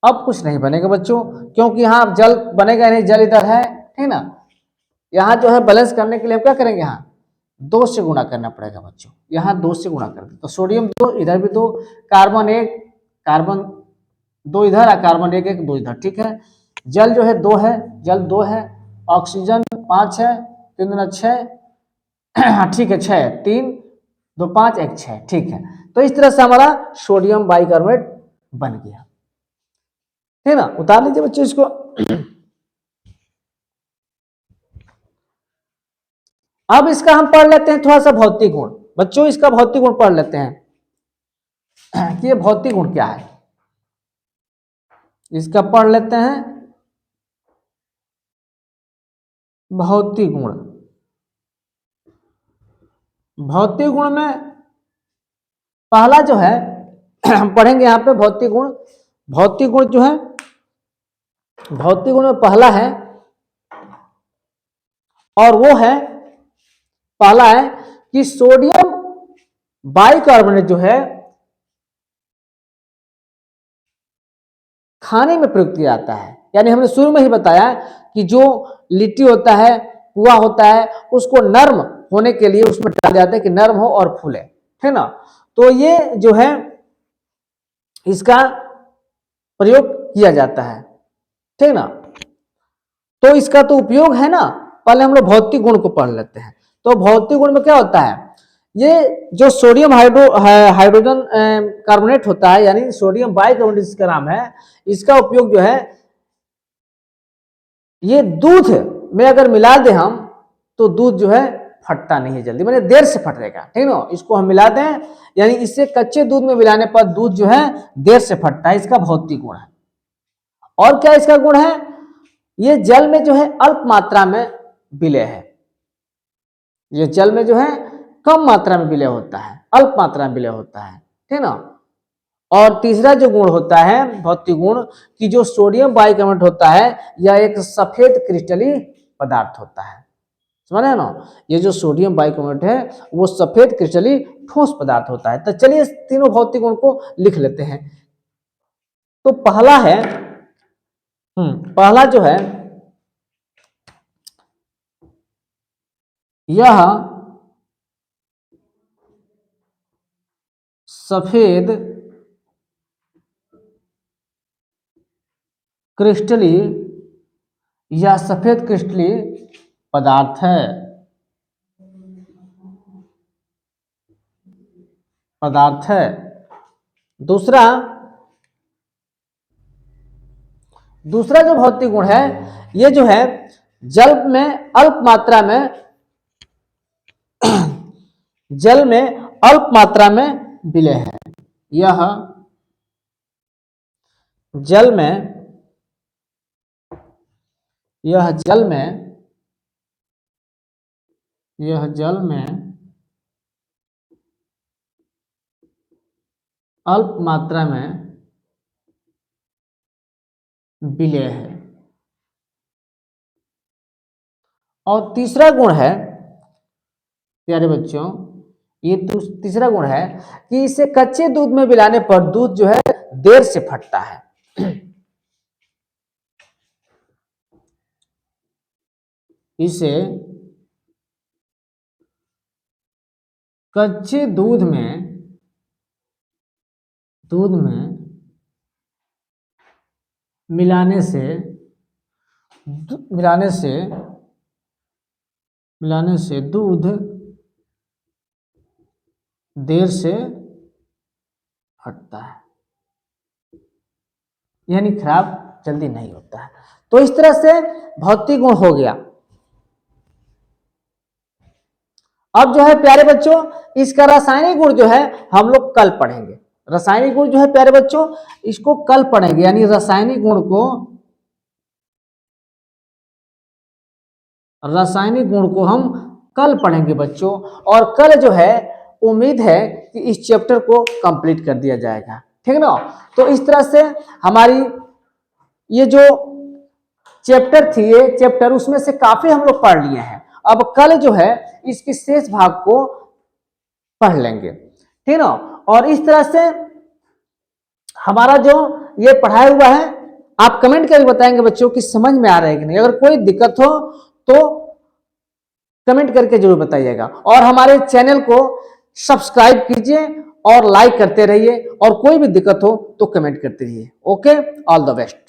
अब कुछ नहीं बनेगा बच्चों, क्योंकि यहां जल बनेगा नहीं, जल इधर है, ठीक ना। यहां जो है बैलेंस करने के लिए हम क्या करेंगे, यहां 2 से गुणा करना पड़ेगा बच्चों, यहां 2 से गुणा कर दे, तो सोडियम 2, इधर भी 2, कार्बन 1, कार्बन 2 इधर है, कार्बन 1 1 2 इधर, ठीक है। जल जो है 2 है, जल 2 है, ऑक्सीजन 5 है, 3 दूना 6, ठीक है 6, 3 2 5 1 6, ठीक है। तो इस तरह से हमारा सोडियम बाइकार्बोनेट बन गया, है ना। उतार लीजिए बच्चों इसको। अब इसका हम पढ़ लेते हैं थोड़ा सा भौतिक गुण बच्चों, इसका भौतिक गुण पढ़ लेते हैं कि ये भौतिक गुण क्या है, इसका पढ़ लेते हैं भौतिक गुण। भौतिक गुण में पहला जो है हम पढ़ेंगे यहाँ पे भौतिक गुण। भौतिक गुण जो है, भौतिक गुण में पहला है, और वो है, पहला है कि सोडियम बाइकार्बोनेट जो है खाने में प्रयोग किया जाता है। यानी हमने शुरू में ही बताया कि जो लिट्टी होता है, पुआ होता है, उसको नर्म होने के लिए उसमें डाल जाता है कि नर्म हो और फूले, है ना। तो ये जो है इसका प्रयोग किया जाता है, ठीक ना। तो इसका तो उपयोग है ना। पहले हम लोग भौतिक गुण को पढ़ लेते हैं। तो भौतिक गुण में क्या होता है, ये जो सोडियम हाइड्रोजन कार्बोनेट होता है, यानी सोडियम बाइकार्बोनेट इसका नाम है, इसका उपयोग जो है ये दूध में अगर मिला दे हम, तो दूध जो है फटता नहीं है जल्दी, मैंने देर से फटेगा, ठीक ना। इसको हम मिला दें, यानी इससे कच्चे दूध में मिलाने पर दूध जो है देर से फटता है, इसका भौतिक गुण है। और क्या इसका गुण है, ये जल में जो है अल्प मात्रा में विलय है, ये जल में जो है कम मात्रा में विलय होता है, अल्प मात्रा में विलय होता है, ठीक ना। और तीसरा जो गुण होता है भौतिक गुण कि जो सोडियम बाइकार्बोनेट होता है यह एक सफेद क्रिस्टलीय पदार्थ होता है, समझ रहे ना। ये जो सोडियम बाइकार्बोनेट है वो सफेद क्रिस्टलीय ठोस पदार्थ होता है। तो चलिए इस तीनों भौतिक गुण को लिख लेते हैं। तो पहला है पहला जो है यह सफेद क्रिस्टलीय या सफेद क्रिस्टलीय पदार्थ है, दूसरा जो भौतिक गुण है ये जो है जल में अल्प मात्रा में विलय है। यह जल में अल्प मात्रा में विलय है। और तीसरा गुण है प्यारे बच्चों, ये तीसरा गुण है कि इसे कच्चे दूध में मिलाने पर दूध जो है देर से फटता है। इसे कच्चे दूध में मिलाने से दूध देर से फटता है, यानी खराब जल्दी नहीं होता है। तो इस तरह से भौतिक गुण हो गया। अब जो है प्यारे बच्चों इसका रासायनिक गुण जो है हम लोग कल पढ़ेंगे। रासायनिक गुण जो है प्यारे बच्चों इसको कल पढ़ेंगे, यानी रासायनिक गुण को हम कल पढ़ेंगे बच्चों। और कल जो है उम्मीद है कि इस चैप्टर को कंप्लीट कर दिया जाएगा, ठीक ना। तो इस तरह से हमारी ये जो चैप्टर थी ये चैप्टर उसमें से काफी हम लोग पढ़ लिए हैं। अब कल जो है इसके शेष भाग को पढ़ लेंगे, ठीक ना। और इस तरह से हमारा जो ये पढ़ाया हुआ है आप कमेंट करके बताएंगे बच्चों कि समझ में आ रहा है कि नहीं। अगर कोई दिक्कत हो तो कमेंट करके जरूर बताइएगा। और हमारे चैनल को सब्सक्राइब कीजिए और लाइक करते रहिए, और कोई भी दिक्कत हो तो कमेंट करते रहिए। Okay, all the best.